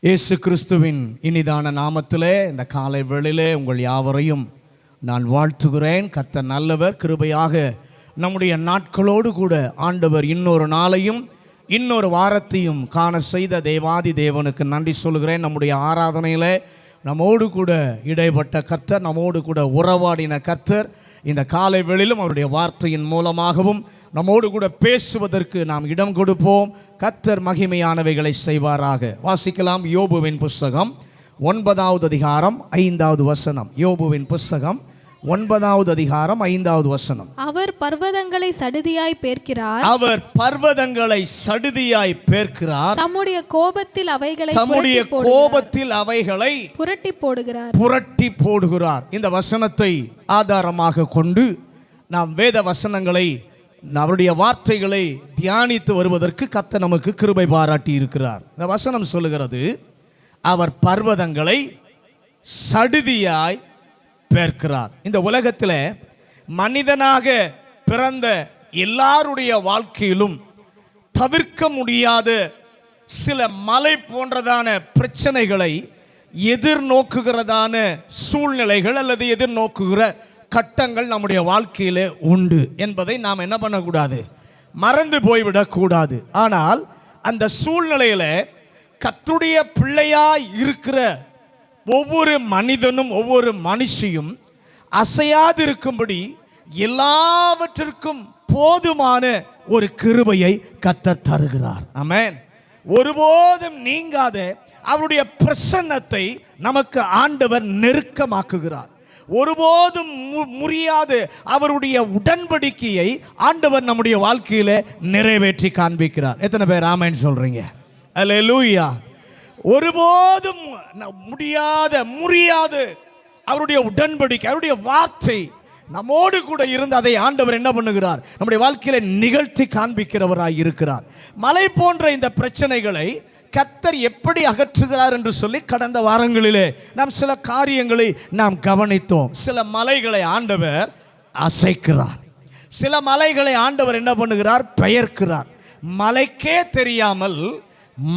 இயேசு கிறிஸ்துவின் இனிதான நாமத்திலே இந்த காலை வேளையிலே உங்கள் யாவரையும் நான் வாழ்த்துகிறேன். கர்த்தர் நல்லவர். கிருபையாக நம்முடைய நாட்களோடு கூட ஆண்டவர் இன்னொரு நாளையும் இன்னொரு வாரத்தையும் காண செய்த தேவாதி தேவனுக்கு நன்றி சொல்கிறேன். நம்முடைய ஆராதனையில் நம்மோடு கூட இடைப்பட்ட கர்த்தர், நம்மோடு கூட உறவாடின கர்த்தர் இந்த காலை வேளையிலும் அவருடைய வார்த்தையின் மூலமாகவும் நம்மோடு கூட பேசுவதற்கு நாம் இடம் கொடுப்போம். கர்த்தர் மகிமையானவைகளை செய்வாராக. வாசிக்கலாம். யோபுவின் புஸ்தகம் 9வது அதிகாரம் 5வது வசனம். யோபுவின் புஸ்தகம் 9வது அதிகாரம் 5வது வசனம். அவர் பர்வதங்களை சடுதியாய் பேர்க்கிறார். அவர் பர்வதங்களை சடுதியாய் பேர்க்கிறார். தம்முடைய கோபத்தில் அவைகளை புரட்டி போடுகிறார். இந்த வசனத்தை ஆதாரமாக கொண்டு நாம் வேத வசனங்களை, அவருடைய வார்த்தைகளை தியானித்து வருவதற்கு கர்த்தர் நமக்கு கிருபை பாராட்டி இருக்கிறார். இந்த வசனம் சொல்லுகிறது, அவர் பர்வதங்களை சடுதியாய் பேர்க்கிறார். இந்த உலகத்தில் மனிதனாக பிறந்த எல்லாருடைய வாழ்க்கையிலும் தவிர்க்க முடியாத சில மலை போன்றதான பிரச்சனைகளை எதிர்நோக்குகிறதான சூழ்நிலைகள் அல்லது எதிர்நோக்குகிற கட்டங்கள் நம்முடைய வாழ்க்கையிலே உண்டு என்பதை நாம் என்ன பண்ணக்கூடாது, மறந்து போய்விடக்கூடாது. ஆனால் அந்த சூழ்நிலையில் கர்த்தருடைய பிள்ளையாய் இருக்கிற ஒவ்வொரு மனிதனும் ஒவ்வொரு மனுஷியும் அசையாதிருக்கும்படி எல்லாவற்றிற்கும் போதுமான ஒரு கிருபையை கர்த்தர் தருகிறார். ஆமென். ஒருபோதும் நீங்காத அவருடைய பிரசன்னத்தை நமக்கு ஆண்டவர் நெருக்கமாக்குகிறார். ஒருபோதும் முறியாது அவருடைய உடன்படிக்கையை ஆண்டவர் நம்முடைய வாழ்க்கையில நிறைவேற்றி காண்பிக்கிறார். எத்தனை பேர் ஆமென் சொல்றீங்க? அல்லேலூயா. ஒருபோதும் முறியாது அவருடைய உடன்படிக்கை, அவருடைய வார்த்தை நம்மோடு கூட இருந்து அதை ஆண்டவர் என்ன பண்ணுகிறார், நம்முடைய வாழ்க்கையில நிகழ்த்தி காண்பிக்கிறவராய் இருக்கிறார். மலை போன்ற இந்த பிரச்சனைகளை கர்த்தர் எப்படி அகற்றுகிறார் என்று சொல்லி கடந்த வாரங்களிலே நாம் சில காரியங்களை நாம் கவனித்தோம். சில மலைகளை ஆண்டவர் அசைக்கிறார். சில மலைகளை ஆண்டவர் என்ன பண்ணுகிறார், பெயர்க்கிறார். மலைக்கே தெரியாமல்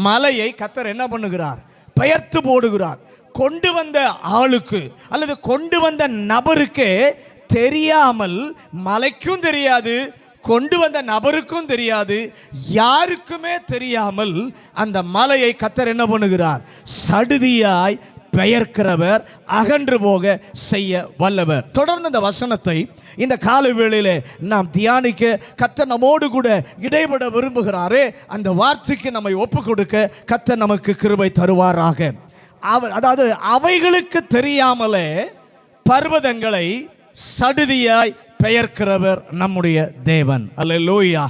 மலையை கர்த்தர் என்ன பண்ணுகிறார், பெயர்த்து போடுகிறார். கொண்டு வந்த ஆளுக்கு அல்லது கொண்டு வந்த நபருக்கே தெரியாமல், மலைக்கும் தெரியாது, கொண்டு வந்த நபருக்கும் தெரியாது, யாருக்குமே தெரியாமல் அந்த மலையை கர்த்தர் என்ன பண்ணுகிறார், சடுதியாய் பெயர்க்கிறவர், அகன்று போக செய்ய வல்லவர். தொடர்ந்து இந்த வசனத்தை இந்த காலை வேளையிலே நாம் தியானிக்க கர்த்தர் நம்மோடு கூட இடைபட விரும்புகிறாரே. அந்த வார்த்தைக்கு நம்மை ஒப்பு கொடுக்க கர்த்தர் நமக்கு கிருபை தருவாராக. அதாவது அவைகளுக்கு தெரியாமலே பர்வதங்களை சடுதியாய் பெயர்க்கிறவர் நம்முடைய தேவன். அல்லேலூயா.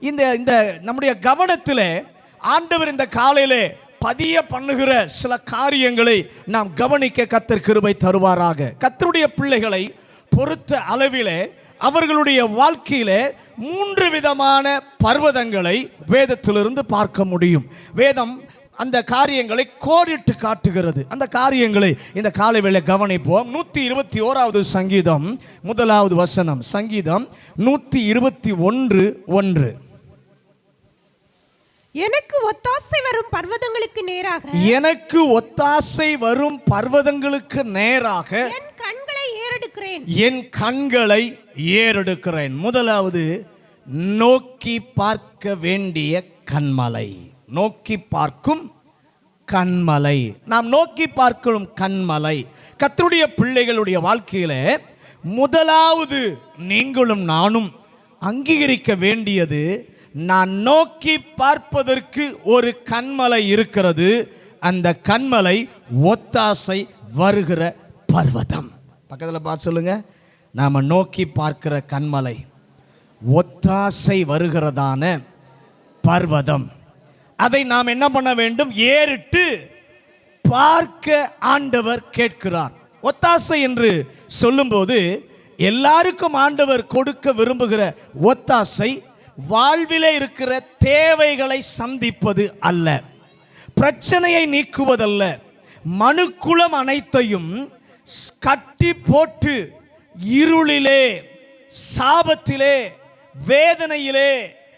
இந்த நம்முடைய கவனத்திலே ஆண்டவர் இந்த காலையிலே பதிய பண்ணுகிற சில காரியங்களை நாம் கவனிக்க கர்த்தர் கிருபை தருவாராக. கர்த்தருடைய பிள்ளைகளை பொறுத்த அளவிலே அவர்களுடைய வாழ்க்கையிலே 3 விதமான பர்வதங்களை வேதத்திலிருந்து பார்க்க முடியும். வேதம் அந்த காரியங்களை கோடிட்டு காட்டுகிறது. அந்த காரியங்களை இந்த காலை வேளை கவனிப்போம். 121வது சங்கீதம் 1வது வசனம். சங்கீதம் 121:1. எனக்கு ஒத்தாசை வரும் பர்வதங்களுக்கு நேராக, எனக்கு ஒத்தாசை வரும் பர்வதங்களுக்கு நேராக என் கண்களை ஏறெடுக்கிறேன், என் கண்களை ஏறெடுக்கிறேன். முதலாவது, நோக்கி பார்க்க வேண்டிய கண்மலை. நோக்கி பார்க்கும் கண்மலை. நாம் நோக்கி பார்க்கும் கண்மலை கர்த்தருடைய பிள்ளைகளுடைய வாழ்க்கையில முதலாவது நீங்களும் நானும் அங்கீகரிக்க வேண்டியது, நான் நோக்கி பார்ப்பதற்கு ஒரு கண்மலை இருக்கிறது. அந்த கண்மலை ஒத்தாசை வருகிற பர்வதம். பக்கத்தில் பார்த்து சொல்லுங்க, நாம நோக்கி பார்க்கிற கண்மலை ஒத்தாசை வருகிறதான பர்வதம். அதை நாம் என்ன பண்ண வேண்டும், ஏறிட்டு பார்க்க ஆண்டவர் கேட்கிறார். ஒத்தாசை என்று சொல்லும்போது எல்லாருக்கும் ஆண்டவர் கொடுக்க விரும்புகிற ஒத்தாசை வாழ்விலே இருக்கிற தேவைகளை சந்திப்பது அல்ல, பிரச்சனையை நீக்குவதல்ல. மனுக்குலம் அனைத்தையும் கட்டி போட்டு இருளிலே, சாபத்திலே, வேதனையிலே,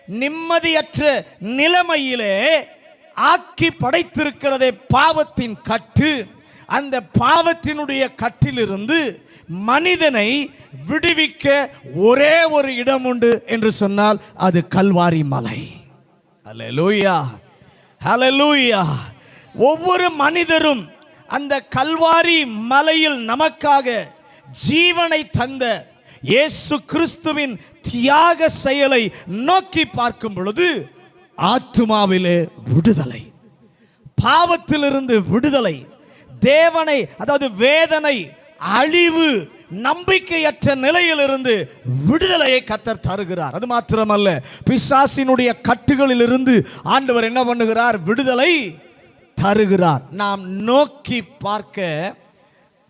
நிம்மதியற்ற நிலைமையிலே ஆக்கி படைத்திருக்கிறதே பாவத்தின் கட்டு. அந்த பாவத்தினுடைய கட்டிலிருந்து மனிதனை விடுவிக்க ஒரே ஒரு இடம் உண்டு என்று சொன்னால் அது கல்வாரி மலை. ஹல்லேலூயா, ஹல்லேலூயா. ஒவ்வொரு மனிதரும் அந்த கல்வாரி மலையில் நமக்காக ஜீவனை தந்த இயேசு கிறிஸ்துவின் தியாக செயலை நோக்கி பார்க்கும் பொழுது ஆத்துமாவிலே விடுதலை, பாவத்திலிருந்து விடுதலை, தேவனை அதாவது வேதனை, அழிவு, நம்பிக்கையற்ற நிலையிலிருந்து விடுதலையை கர்த்தர் தருகிறார். அது மாத்திரமல்ல, பிசாசினுடைய கட்டுகளில் இருந்து ஆண்டவர் என்ன பண்ணுகிறார்? விடுதலை தருகிறார். நாம் நோக்கி பார்க்க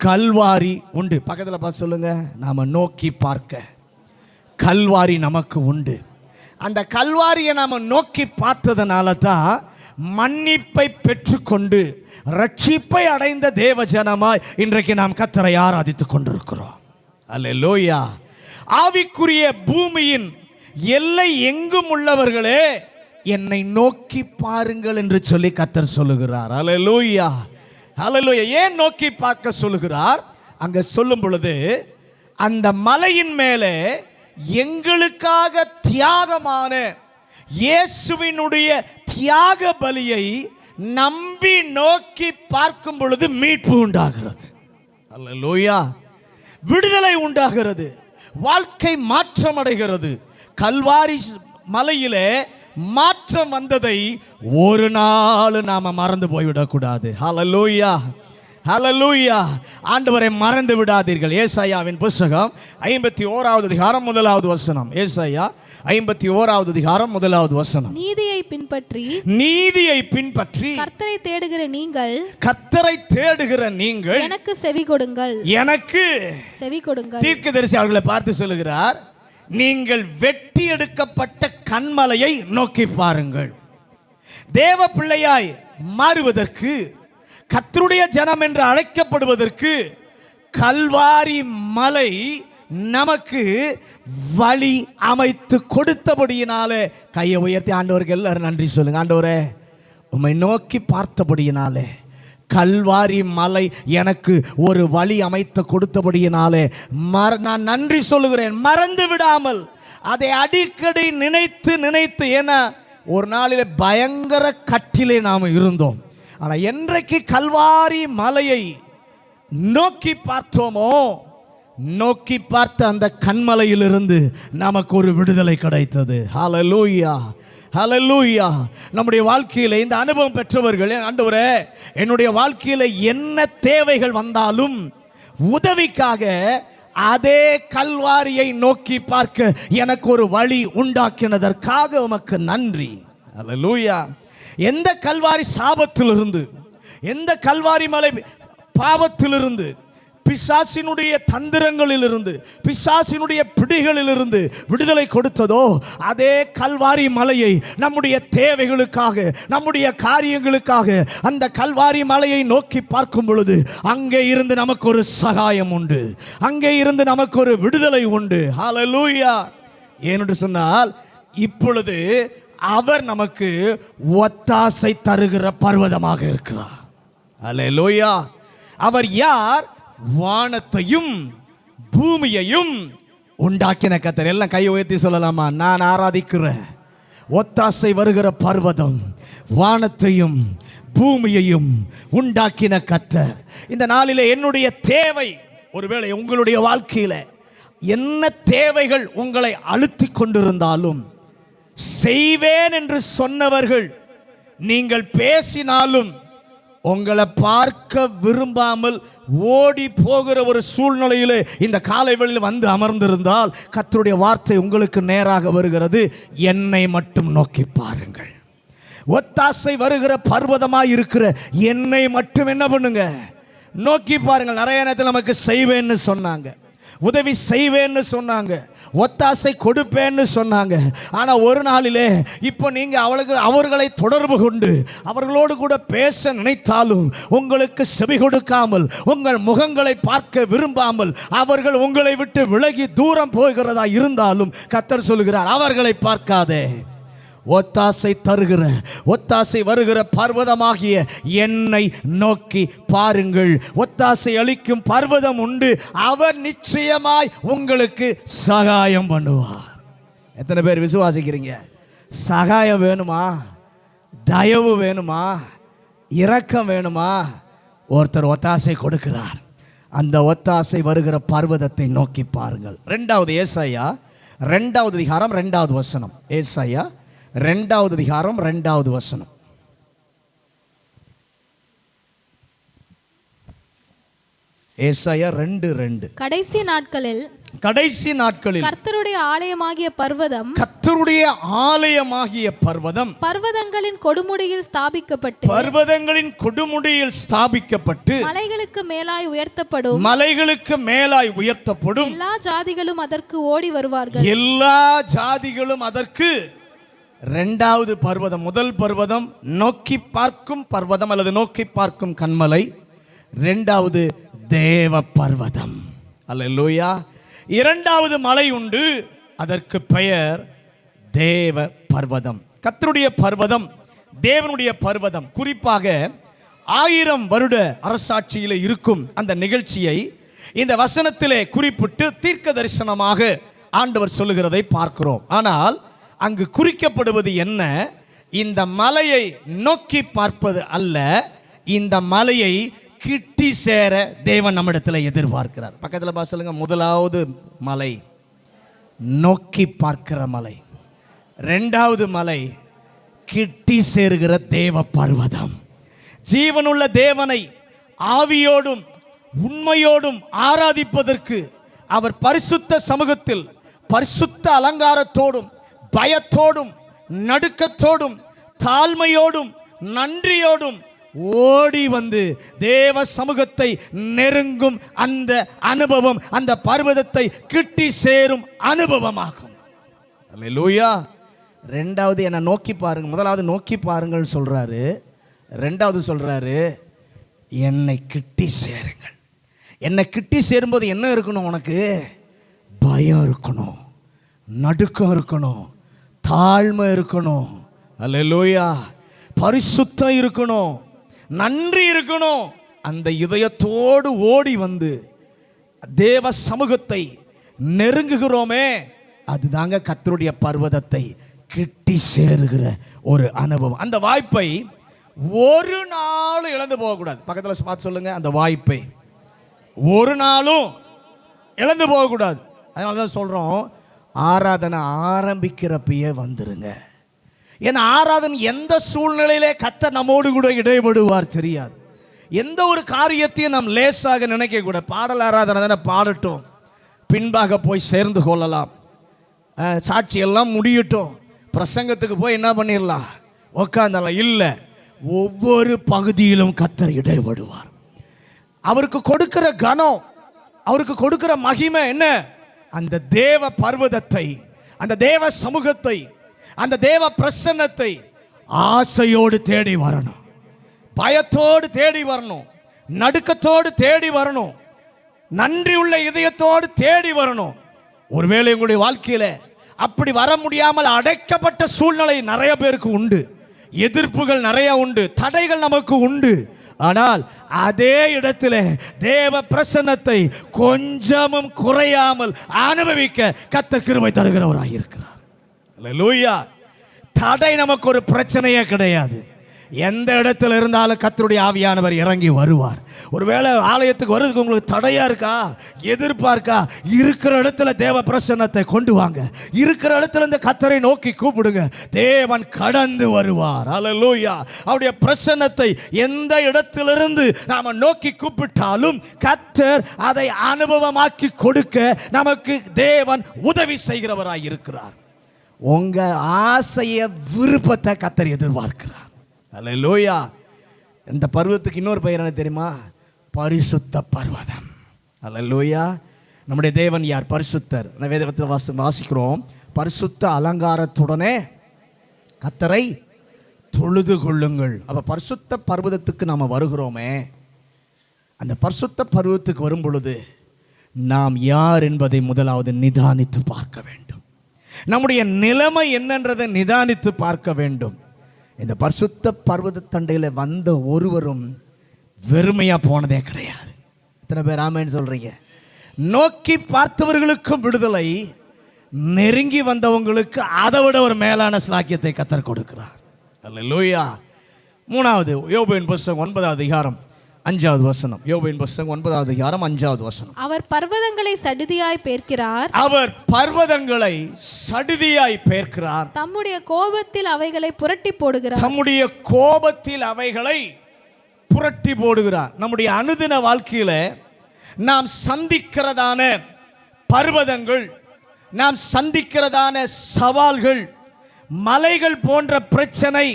கல்வாரி உண்டு. பக்கத்தில் பார்த்து சொல்லுங்க, நாம நோக்கி பார்க்க கல்வாரி நமக்கு உண்டு. அந்த கல்வாரியை நாம நோக்கி பார்த்ததுனால தான் மன்னிப்பை பெற்றுக்கொண்டு ரட்சிப்பை அடைந்த தேவ ஜனமாய் இன்றைக்கு நாம் கர்த்தரை ஆராதித்துக் கொண்டிருக்கிறோம். அல்லேலூயா. ஆவிக்குரிய பூமியின் எல்லை எங்கும் உள்ளவர்களே என்னை நோக்கி பாருங்கள் என்று சொல்லி கர்த்தர் சொல்லுகிறார். அல்லேலூயா, அல்லேலூயா. ஏன் நோக்கி பார்க்க சொல்லுகிறார்? அங்க சொல்லும் பொழுது அந்த மலையின் மேலே எங்களுக்காக தியாகமான இயேசுவினுடைய தியாக பலியை நம்பி நோக்கி பார்க்கும் பொழுது மீட்பு உண்டாகிறது. அல்லேலூயா. விடுதலை உண்டாகிறது, வாழ்க்கை மாற்றம் அடைகிறது. கல்வாரி மலையிலே மாற்றம் வந்ததை ஒரு நாள் நாம மறந்து போய்விடக்கூடாது. ஹல்லேலூயா, ஹல்லேலூயா. ஆண்டவரை மறந்து விடாதீர்கள். ஏசாயாவின் புத்தகம் 51வது அதிகாரம் 1வது வசனம். ஏசாயா 51வது அதிகாரம் 1வது வசனம். நீதியை பின்பற்றி கர்த்தரை தேடுகிற நீங்கள் எனக்கு செவி கொடுங்கள், எனக்கு செவி கொடுங்கள். தீர்க்கதரிசி அவர்களை பார்த்து சொல்லுகிறார், நீங்கள் வெட்டி எடுக்கப்பட்ட கன்மலையை நோக்கி பாருங்கள். தேவ பிள்ளையாய் மாறுவதற்கு, கர்த்தருடைய ஜனம் என்று அழைக்கப்படுவதற்கு கல்வாரி மலை நமக்கு வழி அமைத்து கொடுத்தபடியினாலே கையை உயர்த்தி ஆண்டவருக்கு எல்லாரும் நன்றி சொல்லுங்க. ஆண்டவரே, உம்மை நோக்கி பார்த்தபடியினாலே, கல்வாரி மலை எனக்கு ஒரு வழி அமைத்து கொடுத்தபடியினாலே நான் நன்றி சொல்லுகிறேன். மறந்து விடாமல் அதை அடிக்கடி நினைத்து ஏன்னா ஒரு நாளிலே பயங்கர கட்டிலே நாம் இருந்தோம். ஆனால் என்றைக்கு கல்வாரி மலையை நோக்கி பார்த்தோமோ, நோக்கி பார்த்த அந்த கண்மலையிலிருந்து நமக்கு ஒரு விடுதலை கிடைத்தது. ஹல்லேலூயா, ஹல்லேலூயா. நம்முடைய வாழ்க்கையில் இந்த அனுபவம் பெற்றவர்கள், ஆண்டவரே என்னுடைய வாழ்க்கையில் என்ன தேவைகள் வந்தாலும் உதவிக்காக அதே கல்வாரியை நோக்கி பார்க்க எனக்கு ஒரு வழி உண்டாக்கினதற்காக உமக்கு நன்றி. ஹல்லேலூயா. எந்த கல்வாரி சாபத்திலிருந்து, எந்த கல்வாரி மலை பாவத்திலிருந்து, பிசாசினுடைய தந்திரங்களிலிருந்து, பிசாசினுடைய பிடிகளிலிருந்து விடுதலை கொடுத்ததோ அதே கல்வாரி மலையை நம்முடைய தேவைகளுக்காக, நம்முடைய காரியங்களுக்காக அந்த கல்வாரி மலையை நோக்கி பார்க்கும் பொழுது அங்கே இருந்து நமக்கு ஒரு சகாயம் உண்டு, அங்கே இருந்து நமக்கு ஒரு விடுதலை உண்டு. ஹல்லேலூயா. ஏனென்று சொன்னால் இப்பொழுது அவர் நமக்கு ஒத்தாசை தருகிற பர்வதமாக இருக்கிறார். அல்லேலூயா. அவர் யார்? வானத்தையும் பூமியையும் உண்டாக்கின கர்த்தர். எல்லாம் கை உயர்த்தி சொல்லலாமா? நான் ஆராதிக்கிற ஒத்தாசை வருகிற பர்வதம், வானத்தையும் பூமியையும் உண்டாக்கின கர்த்தர். இந்த நாளிலே என்னுடைய தேவை, ஒருவேளை உங்களுடைய வாழ்க்கையில என்ன தேவைகள் உங்களை அழுத்தி கொண்டிருந்தாலும், செய்வேன் என்று சொன்னவர்கள் நீங்கள் பேசினாலும் உங்களை பார்க்க விரும்பாமல் ஓடி போகிற ஒரு சூழ்நிலையிலே இந்த காலை வேளையில் வந்து அமர்ந்திருந்தால் கர்த்தருடைய வார்த்தை உங்களுக்கு நேராக வருகிறது. என்னை மட்டும் நோக்கி பாருங்கள். ஒத்தாசை வருகிற பர்வதமாய் இருக்கிற என்னை மட்டும் என்ன பண்ணுங்க? நோக்கி பாருங்கள். நிறைய நேரத்தில் நமக்கு செய்வேன்னு சொன்னாங்க, உதவி செய்வேன்னு சொன்னாங்க, ஒத்தாசை கொடுப்பேன்னு சொன்னாங்க. ஆனால் ஒரு நாளிலே இப்போ நீங்கள் அவர்களை தொடர்பு கொண்டு அவர்களோடு கூட பேச நினைத்தாலும் உங்களுக்கு செவி கொடுக்காமல், உங்கள் முகங்களை பார்க்க விரும்பாமல் அவர்கள் உங்களை விட்டு விலகி தூரம் போகிறதா இருந்தாலும் கர்த்தர் சொல்கிறார், அவர்களை பார்க்காதே, ஒத்தாசை தருகிற, ஒத்தாசை வருகிற பர்வதமாகிய என்னை நோக்கி பாருங்கள். ஒத்தாசை அளிக்கும் பர்வதம் உண்டு, அவர் நிச்சயமாய் உங்களுக்கு சகாயம் பண்ணுவார். எத்தனை பேர் விசுவாசிக்கிறீங்க? சகாயம் வேணுமா? தயவு வேணுமா? இரக்கம் வேணுமா? ஒருத்தர் ஒத்தாசை கொடுக்கிறார். அந்த ஒத்தாசை வருகிற பர்வதத்தை நோக்கி பாருங்கள். 2வது ஏசாயா 2வது அதிகாரம் 2வது வசனம். ஏசாயா 2வது அதிகாரம் 2வது வசனம். ஏசாயா 2:2. கடைசி நாட்களில் கர்த்தருடைய ஆலயமாகிய பர்வதம் பர்வதங்களின் கொடுமுடியில் ஸ்தாபிக்கப்பட்டு மலைகளுக்கு மேலாய் உயர்த்தப்படும். எல்லா ஜாதிகளும் அதற்கு ஓடி வருவார்கள். எல்லா ஜாதிகளும் அதற்கு. 2வது பர்வதம், முதல் பர்வதம் நோக்கி பார்க்கும் பர்வதம் அல்லது நோக்கி பார்க்கும் கன்மலை. 2வது தேவ பர்வதம். அல்லேலூயா. 2வது மலை உண்டு, அதற்கு பெயர் தேவ பர்வதம். கர்த்தருடைய பர்வதம், தேவனுடைய பர்வதம். குறிப்பாக 1000 வருட அரசாட்சியில் இருக்கும் அந்த நிகழ்ச்சியை இந்த வசனத்திலே குறிப்பிட்டு தீர்க்க தரிசனமாக ஆண்டவர் சொல்லுகிறதை பார்க்கிறோம். ஆனால் அங்கு குறிக்கப்படுவது என்ன? இந்த மலையை நோக்கி பார்ப்பது அல்ல, இந்த மலையை கிட்டி சேர தேவன் நம்மிடத்தில் எதிர்பார்க்கிறார். பக்கத்தில் சொல்லுங்க. முதலாவது மலை நோக்கி பார்க்கிற மலை, 2வது மலை கிட்டி சேருகிற தேவ பர்வதம். ஜீவனுள்ள தேவனை ஆவியோடும் உண்மையோடும் ஆராதிப்பதற்கு அவர் பரிசுத்த சமூகத்தில் பரிசுத்த அலங்காரத்தோடும் பயத்தோடும் நடுக்கத்தோடும் தாழ்மையோடும் நன்றியோடும் ஓடி வந்து தேவ சமூகத்தை நெருங்கும் அந்த அனுபவம், அந்த பர்வதத்தை கிட்டி சேரும் அனுபவமாகும். அல்லேலூயா. 2வது என்னை நோக்கி பாருங்க. முதலாவது நோக்கி பாருங்கள் சொல்றாரு, 2வது சொல்றாரு என்னை கிட்டி சேருங்கள். என்னை கிட்டி சேரும்போது என்ன இருக்கணும்? உனக்கு பயம் இருக்கணும், நடுக்கம் இருக்கணும், தாழ்மை இருக்கணும். அல்லேலூயா. பரிசுத்தம் இருக்கணும், நன்றி இருக்கணும். அந்த இதயத்தோடு ஓடி வந்து தேவ சமூகத்தை நெருங்குகிறோமே, அதுதாங்க கர்த்தருடைய பர்வதத்தை கிட்டி சேருகிற ஒரு அனுபவம். அந்த வாய்ப்பை ஒரு நாள் இழந்து போகக்கூடாது. பக்கத்தில் பார்த்து சொல்லுங்க, அந்த வாய்ப்பை ஒரு நாளும் இழந்து போகக்கூடாது. அதனால தான் சொல்கிறோம், ஆராதனை ஆரம்பிக்கிறப்பயே வந்துருங்க. ஏன்னா ஆராதனை எந்த சூழ்நிலையிலே கர்த்தர் நம்மோடு கூட இடைபடுவார் தெரியாது. எந்த ஒரு காரியத்தையும் நாம் லேசாக நினைக்க கூட. பாடல் ஆராதனை தானே, பாடட்டும், பின்பாக போய் சேர்ந்து கொள்ளலாம், சாட்சியெல்லாம் முடியட்டும், பிரசங்கத்துக்கு போய் என்ன பண்ணிடலாம், உட்காந்தலாம். இல்லை, ஒவ்வொரு பகுதியிலும் கர்த்தர் இடைபடுவார். அவருக்கு கொடுக்கிற கனம், அவருக்கு கொடுக்கிற மகிமை என்ன? அந்த தேவ பர்வதத்தை, அந்த தேவ சமூகத்தை, அந்த தேவ பிரசன்னத்தை ஆசையோடு தேடி வரணும், பயத்தோடு தேடி வரணும், நடுக்கத்தோடு தேடி வரணும், நன்றி உள்ள இதயத்தோடு தேடி வரணும். ஒருவேளை உங்களுடைய வாழ்க்கையில அப்படி வர முடியாமல் அடைக்கப்பட்ட சூழ்நிலை நிறைய பேருக்கு உண்டு, எதிர்ப்புகள் நிறைய உண்டு, தடைகள் நமக்கு உண்டு. ஆனால் அதே இடத்துல தேவ பிரசன்னத்தை கொஞ்சமும் குறையாமல் அனுபவிக்க கர்த்தர் கிருபை தருகிறவராக இருக்கிறார். அல்லேலூயா. தடை நமக்கு ஒரு பிரச்சனையே கிடையாது. எந்த இடத்துல இருந்தாலும் கர்த்தருடைய ஆவியானவர் இறங்கி வருவார். ஒருவேளை ஆலயத்துக்கு வர்றதுக்கு உங்களுக்கு தடையா இருக்கா, எதிர்ப்பா இருக்கா, இருக்கிற இடத்துல தேவ பிரசன்னத்தை கொண்டு வாங்க. இருக்கிற இடத்துல இந்த கர்த்தரை நோக்கி கூப்பிடுங்க, தேவன் கடந்து வருவார். அல்லேலூயா. அவருடைய பிரசன்னத்தை எந்த இடத்திலிருந்து நாம நோக்கி கூப்பிட்டாலும் கர்த்தர் அதை அனுபவமாக்கி கொடுக்க நமக்கு தேவன் உதவி செய்கிறவராய் இருக்கிறார். உங்க ஆசைய விருப்பத்தை கர்த்தர் எதிர்பார்க்கிறார். அல்லேலூயா. இந்த பர்வதத்துக்கு இன்னொரு பெயர் என்ன தெரியுமா? பரிசுத்த பர்வதம். அல்லேலூயா. நம்முடைய தேவன் யார்? பரிசுத்தர். வேதத்தில் வாசிக்கிறோம், பரிசுத்த அலங்காரத்துடனே கர்த்தரை தொழுது கொள்ளுங்கள். அப்ப பரிசுத்த பர்வதத்துக்கு நாம் வருகிறோமே, அந்த பரிசுத்த பர்வதத்துக்கு வரும் பொழுது நாம் யார் என்பதை முதலாவது நிதானித்து பார்க்க வேண்டும். நம்முடைய நிலைமை என்னன்றதை நிதானித்து பார்க்க வேண்டும். இந்த பரிசுத்த பர்வத தண்டையில் வந்த ஒருவரும் வெறுமையா போனதே கிடையாது. எத்தனை பேர் ஆமென் சொல்றீங்க? நோக்கி பார்த்தவர்களுக்கும் விடுதலை, நெருங்கி வந்தவங்களுக்கு அதை விட ஒரு மேலான ஸ்லாக்கியத்தை கர்த்தர் கொடுக்கிறார். அல்லேலூயா. மூணாவது, யோபுவின் புஸ்தகம் 9வது அதிகாரம் 5வது வசனம். யோபுவின் புஸ்தகம் 9வது அதிகாரம் 5வது வசனம். அவர் பர்வதங்களை சடிதியாய் பேர்க்கிறார். அவர் பர்வதங்களை சடிதியாய் பேர்க்கிறார். தம்முடைய கோபத்தில் அவைகளை புரட்டி போடுகிறார். தம்முடைய கோபத்தில் அவைகளை புரட்டி போடுகிறார். நம்முடைய அனுதின வாழ்க்கையில நாம் சந்திக்கிறதான பர்வதங்கள், நாம் சந்திக்கிறதான சவால்கள், மலைகள் போன்ற பிரச்சனை,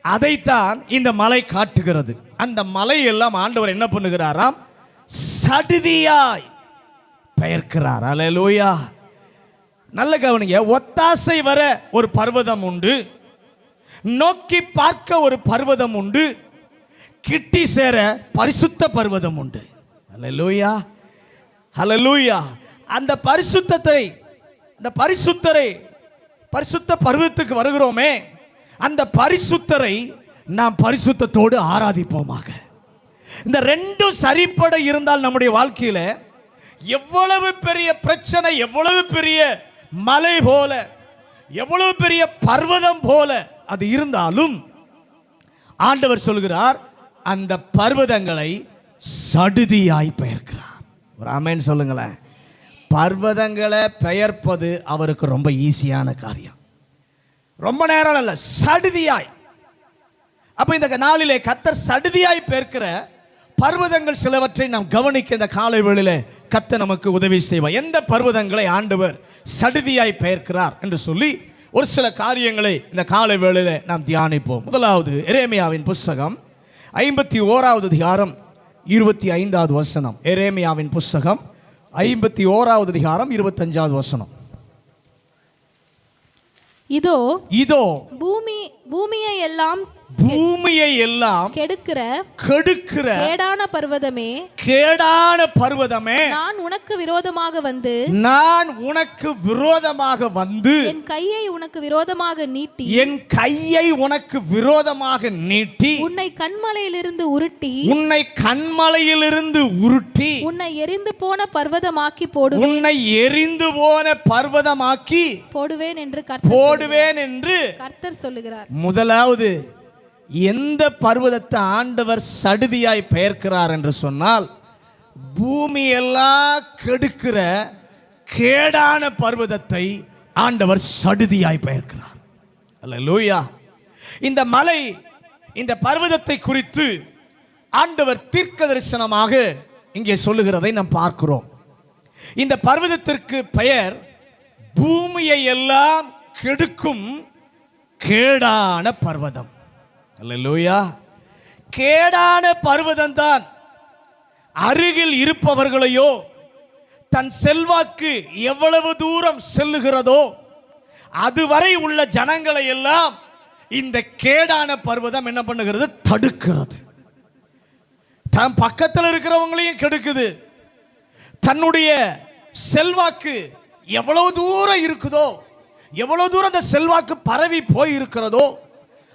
அதைத்தான் இந்த மலை காட்டுகிறது. அந்த மலை எல்லாம் ஆண்டவர் என்ன பண்ணுகிறாராம்? சடிதியாய் பெயர்க்கிறார். அல்லேலூயா. நல்ல கவனிங்க. ஒத்தாசை வர ஒரு பர்வதம் உண்டு, நோக்கி பார்க்க ஒரு பர்வதம் உண்டு, கிட்டி சேர பரிசுத்த பர்வதம் உண்டு. அல்லேலூயா, அல்லேலூயா. அந்த பரிசுத்தத்தை, அந்த பரிசுத்தரை, பரிசுத்த பர்வதத்துக்கு வருகிறோமே, அந்த பரிசுத்தரை நாம் பரிசுத்தத்தோடு ஆராதிப்போமாக. இந்த ரெண்டும் சரிப்பட இருந்தால் நம்முடைய வாழ்க்கையில எவ்வளவு பெரிய பிரச்சனை, எவ்வளவு பெரிய மலை போல, எவ்வளவு பெரிய பர்வதம் போல அது இருந்தாலும் ஆண்டவர் சொல்கிறார், அந்த பர்வதங்களை சடுதியாய் பெயர்க்கிறார். ஒரு ஆமென் சொல்லுங்களேன். பர்வதங்களை பெயர்ப்பது அவருக்கு ரொம்ப ஈஸியான காரியம். ரொம்ப நேரம் அல்ல, சடுதியாய். அப்ப இந்த நாளிலே கர்த்தர் சடுதியாய் பெயர்க்கிற பர்வதங்கள் சிலவற்றை நாம் கவனிக்க இந்த காலை வேளையிலே கர்த்தர் நமக்கு உதவி செய்வார். எந்த பர்வதங்களை ஆண்டவர் சடுதியாய் பெயர்க்கிறார் என்று சொல்லி ஒரு சில காரியங்களை இந்த காலை வேளையிலே நாம் தியானிப்போம். முதலாவது, எரேமியாவின் புஸ்தகம் 51வது அதிகாரம் 25வது வசனம். எரேமியாவின் புஸ்தகம் 51வது அதிகாரம் 25வது வசனம். இதோ இதோ பூமியை எல்லாம் கெடுக்கிற கேடான பர்வதமே, கேடான பர்வதமே, நான் உனக்கு விரோதமாக வந்து, நான் உனக்கு விரோதமாக வந்து, என் கையை உனக்கு விரோதமாக நீட்டி, என் கையை உனக்கு விரோதமாக நீட்டி, உன்னை கண்மலையிலிருந்து உருட்டி, உன்னை கண்மலையிலிருந்து உருட்டி, உன்னை எரிந்து போன பர்வதமாக்கி போடுவேன், உன்னை எரிந்து போன பர்வதமாக்கி போடுவேன் என்று கர்த்தர் சொல்லுகிறார். முதலாவது, எந்த பர்வதத்தை ஆண்டவர் சடுதியாய் பெயர்க்கிறார் என்று சொன்னால், பூமி எல்லாம் கெடுக்கிற கேடான பர்வதத்தை ஆண்டவர் சடுதியாய் பெயர்க்கிறார். அல்லேலூயா. இந்த மலை, இந்த பர்வதத்தை குறித்து ஆண்டவர் தீர்க்க தரிசனமாக இங்கே சொல்லுகிறதை நாம் பார்க்கிறோம். இந்த பர்வதத்திற்கு பெயர் பூமியை எல்லாம் கெடுக்கும் கேடான பர்வதம். அல்லேலூயா. கேடான பர்வதம் தான் அருகில் இருப்பவர்களையோ, தன் செல்வாக்கு எவ்வளவு தூரம் செல்லுகிறதோ அதுவரை உள்ள ஜனங்களை எல்லாம் இந்த கேடான பர்வதம் என்ன பண்ணுகிறது? தடுக்கிறது. தன் பக்கத்தில் இருக்கிறவங்களையும் கெடுக்குது. தன்னுடைய செல்வாக்கு எவ்வளவு தூரம் இருக்குதோ, எவ்வளவு தூரம் அந்த செல்வாக்கு பரவி போய் இருக்கிறதோ,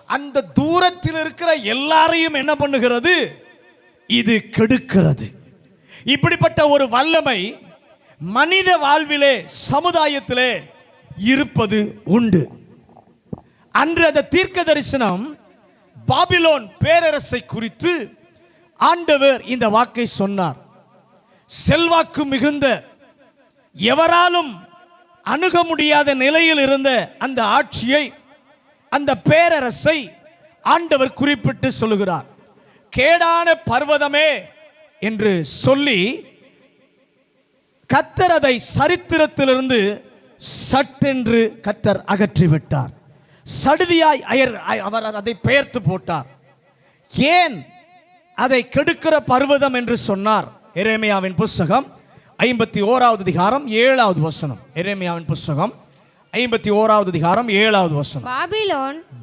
அந்த தூரத்தில் இருக்கிற எல்லாரையும் என்ன பண்ணுகிறது? இது கெடுக்கிறது. இப்படிப்பட்ட ஒரு வல்லமை மனித வாழ்விலே, சமுதாயத்திலே இருப்பது உண்டு. அன்று அந்த தீர்க்க தரிசனம் பாபிலோன் பேரரசை குறித்து ஆண்டவர் இந்த வாக்கை சொன்னார். செல்வாக்கு மிகுந்த, எவராலும் அணுக முடியாத நிலையில் இருந்த அந்த ஆட்சியை, அந்த பேரரசை ஆண்டவர் குறிப்பிட்டு சொல்லுகிறார். கேடான பர்வதமே என்று சொல்லி கர்த்தர் அதை சரித்திரத்திலிருந்து சட்டென்று கர்த்தர் அகற்றிவிட்டார். சடுதியாய் அவர் அதை பெயர்த்து போட்டார். ஏன் அதை கெடுக்கிற பர்வதம் என்று சொன்னார்? எரேமியாவின் புஸ்தகம் 51வது அதிகாரம் 7வது வசனம். எரேமியாவின் புஸ்தகம் 51வது அதிகாரம் 7வது வசனம்.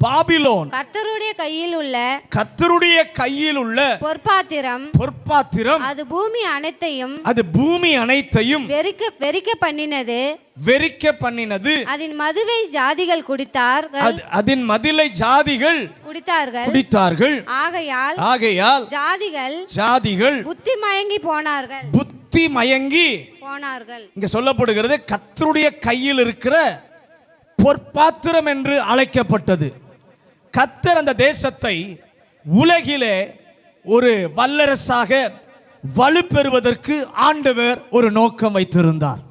பாபிலோன் கர்த்தருடைய கையில் உள்ள பொற்பாத்திரம் அது பூமி அனைத்தையும் வெறிக்க பண்ணினது. அதன் மதுவை ஜாதிகள் குடித்தார்கள். ஆகையால் ஜாதிகள் புத்தி மயங்கி போனார்கள். இங்க சொல்லப்படுகிறது கர்த்தருடைய கையில் இருக்கிற பொற்பாத்திரம் என்று அழைக்கப்பட்டது. கர்த்தர் அந்த தேசத்தை உலகிலே ஒரு வல்லரசாக வலுப்பெறுவதற்கு ஆண்டவர் ஒரு நோக்கம் வைத்திருந்தார்.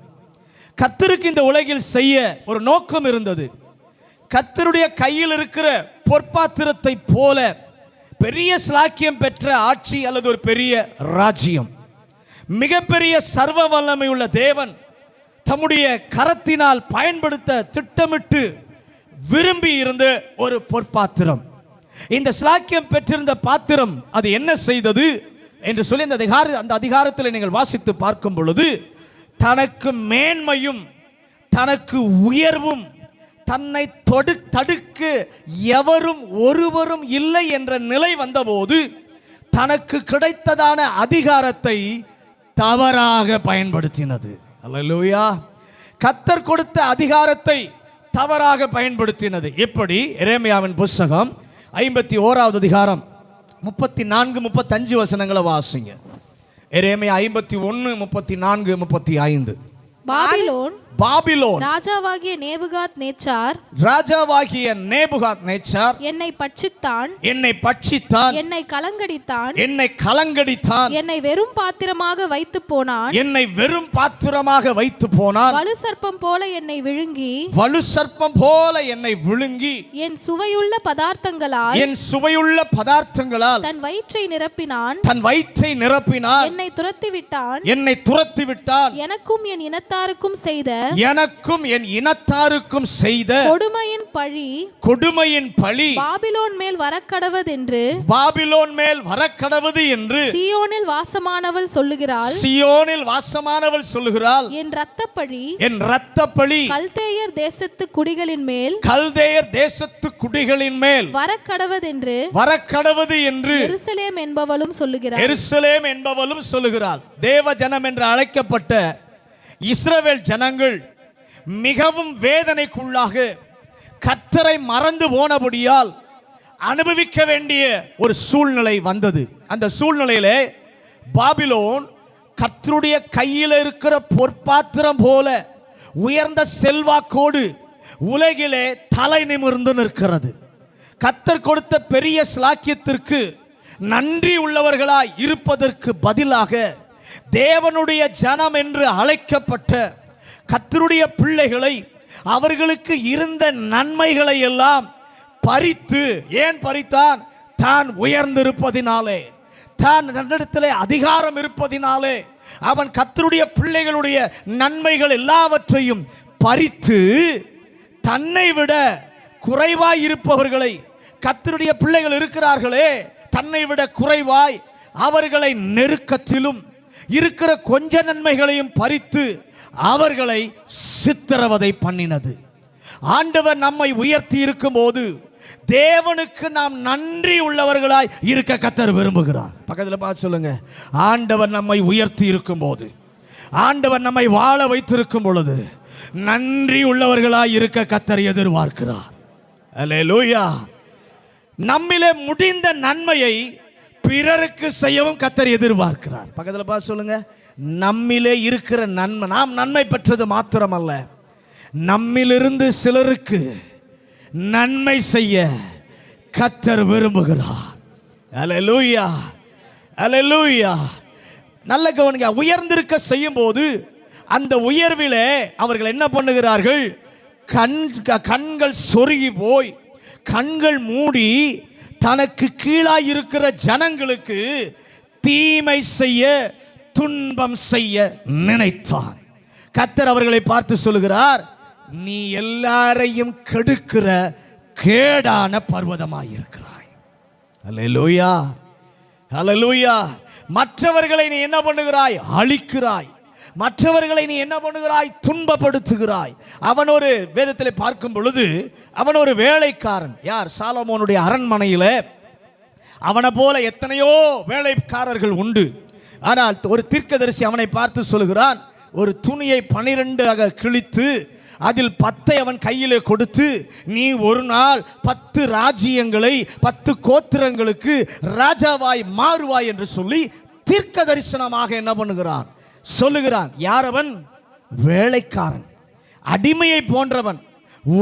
கர்த்தருக்கு இந்த உலகில் செய்ய ஒரு நோக்கம் இருந்தது. கர்த்தருடைய கையில் இருக்கிற பொற்பாத்திரத்தை போல பெரிய ஸ்லாக்கியம் பெற்ற ஆட்சி அல்லது ஒரு பெரிய ராஜ்யம், மிகப்பெரிய சர்வ வல்லமை உள்ள தேவன் தம்முடைய கரத்தினால் பயன்படுத்த திட்டமிட்டு விரும்பி இருந்த ஒரு பொற்பாத்திரம். இந்த ஸ்லாக்கியம் பெற்றிருந்த பாத்திரம் அது என்ன செய்தது என்று சொல்லி அந்த அதிகாரத்தில் நீங்கள் வாசித்து பார்க்கும் பொழுது, தனக்கு மேன்மையும் தனக்கு உயர்வும் தன்னை தடுக்க எவரும் ஒருவரும் இல்லை என்ற நிலை வந்தபோது தனக்கு கிடைத்ததான அதிகாரத்தை தவறாக பயன்படுத்தினது. அல்லேலூயா. கர்த்தர் கொடுத்த அதிகாரத்தை தவறாக பயன்படுத்தினது. எப்படி? எரேமியாவின் புத்தகம் 51வது அதிகாரம் 34 35 வசனங்களை வாசிங்க. எரேமியா 51 34 35. பாபிலோன் ராஜாவாகிய நேபுகாத்நேச்சார் என்னை பட்சித்தான், என்னை கலங்கடித்தான், என்னை வெறும் பாத்திரமாக வைத்து போனான், வலு சர்ப்பம் போல என்னை விழுங்கி என் சுவையுள்ள பதார்த்தங்களால் தன் வயிற்றை நிரப்பினான், என்னை துரத்தி விட்டான், எனக்கும் என் இனத்தாருக்கும் செய்த கொடுமையின் பழி பாபிலோன் மேல் வரக்கடவது என்று சீயோனில் வாசமானவள் சொல்லுகிறாள். என் இரத்தப்பழி கல்தேயர் தேசத்து குடிகளின் மேல் வரக்கடவது என்று எருசலேம் என்பவளும் சொல்லுகிறாள். தேவ ஜனம் என்று அழைக்கப்பட்ட இஸ்ரவேல் ஜனங்கள் மிகவும் வேதனைக்குள்ளாக கர்த்தரை மறந்து போனபடியால் அனுபவிக்க வேண்டிய ஒரு சூழ்நிலை வந்தது. அந்த சூழ்நிலையிலே பாபிலோன் கர்த்தருடைய கையில் இருக்கிற பொற்பாத்திரம் போல உயர்ந்த செல்வாக்கோடு உலகிலே தலை நிமிர்ந்து நிற்கிறது. கர்த்தர் கொடுத்த பெரிய ஸ்லாக்கியத்திற்கு நன்றி உள்ளவர்களாய் இருப்பதற்கு பதிலாக தேவனுடைய ஜனம் என்று அழைக்கப்பட்ட கர்த்தருடைய பிள்ளைகளை அவர்களுக்கு இருந்த நன்மைகளை எல்லாம் பறித்து, ஏன் பறித்தான்? தான் உயர்ந்திருப்பதினாலே, தான் தன்னிடத்திலே அதிகாரம் இருப்பதினாலே அவன் கர்த்தருடைய பிள்ளைகளுடைய நன்மைகள் எல்லாவற்றையும் பறித்து தன்னை விட குறைவாய் இருப்பவர்களை, கர்த்தருடைய பிள்ளைகள் இருக்கிறார்களே தன்னை விட குறைவாய், அவர்களை நெருக்கத்திலும் இருக்கிற கொஞ்ச நன்மைகளையும் பறித்து அவர்களை சித்திரவதை பண்ணினது. ஆண்டவர் நம்மை உயர்த்தி இருக்கும் போது தேவனுக்கு நாம் நன்றி உள்ளவர்களாய் இருக்க கர்த்தர் விரும்புகிறார். பக்கத்தில் பார்த்து சொல்லுங்க, ஆண்டவர் நம்மை உயர்த்தி இருக்கும் போது, ஆண்டவர் நம்மை வாழ வைத்திருக்கும் பொழுது நன்றி உள்ளவர்களாய் இருக்க கர்த்தர் எதிர்பார்க்கிறார். அல்லேலூயா. நம்மிலே முடிந்த நன்மையை பிறருக்கு செய்யவும் கர்த்தர் எதிர்பார்க்கிறார். பக்கத்தில் பார்த்து சொல்லுங்க, நம்மிலே இருக்கிற நன்மை, நாம் நன்மை பெற்றது மாத்திரமல்ல, நம்மிலிருந்து சிலருக்கு நன்மை செய்ய கர்த்தர் விரும்புகிறார். அல்லேலூயா, அல்லேலூயா. நல்ல கவனிங்க. உயர்ந்திருக்க செய்யும் போது அந்த உயர்விலே அவர்கள் என்ன பண்ணுகிறார்கள்? கண்கள் சொருகி போய் கண்கள் மூடி தனக்கு கீழாய் இருக்கிற ஜனங்களுக்கு தீமை செய்ய, துன்பம் செய்ய நினைத்தான். கர்த்தர் அவர்களை பார்த்து சொல்லுகிறார், நீ எல்லாரையும் கெடுக்கிற கேடான பர்வதமாயிருக்கிறாய். அல்லேலூயா, அல்லேலூயா. மற்றவர்களை நீ என்ன பண்ணுகிறாய்? அழிக்கிறாய். மற்றவர்களை நீ என்ன பண்ணுகிறாய்? துன்பப்படுத்துகிறாய். அவன் ஒரு வேதத்தில் பார்க்கும் பொழுது அவன் ஒரு வேலைக்காரன். யார்? சாலமோனுடைய அரண்மனையில் அவனை போல எத்தனையோ வேலைக்காரர்கள் உண்டு. ஆனால் ஒரு தீர்க்கதரிசி அவனை பார்த்து சொல்கிறான், ஒரு துணியை 12 கிழித்து அதில் 10 அவன் கையிலே கொடுத்து, நீ ஒரு நாள் 10 ராஜ்யங்களை 10 கோத்திரங்களுக்கு ராஜாவாய் மாறுவாய் என்று சொல்லி தீர்க்க தரிசனமாக என்ன பண்ணுகிறான்? சொல்லுகிறான். யார் அவன்? வேலைக்காரன், அடிமையை போன்றவன்.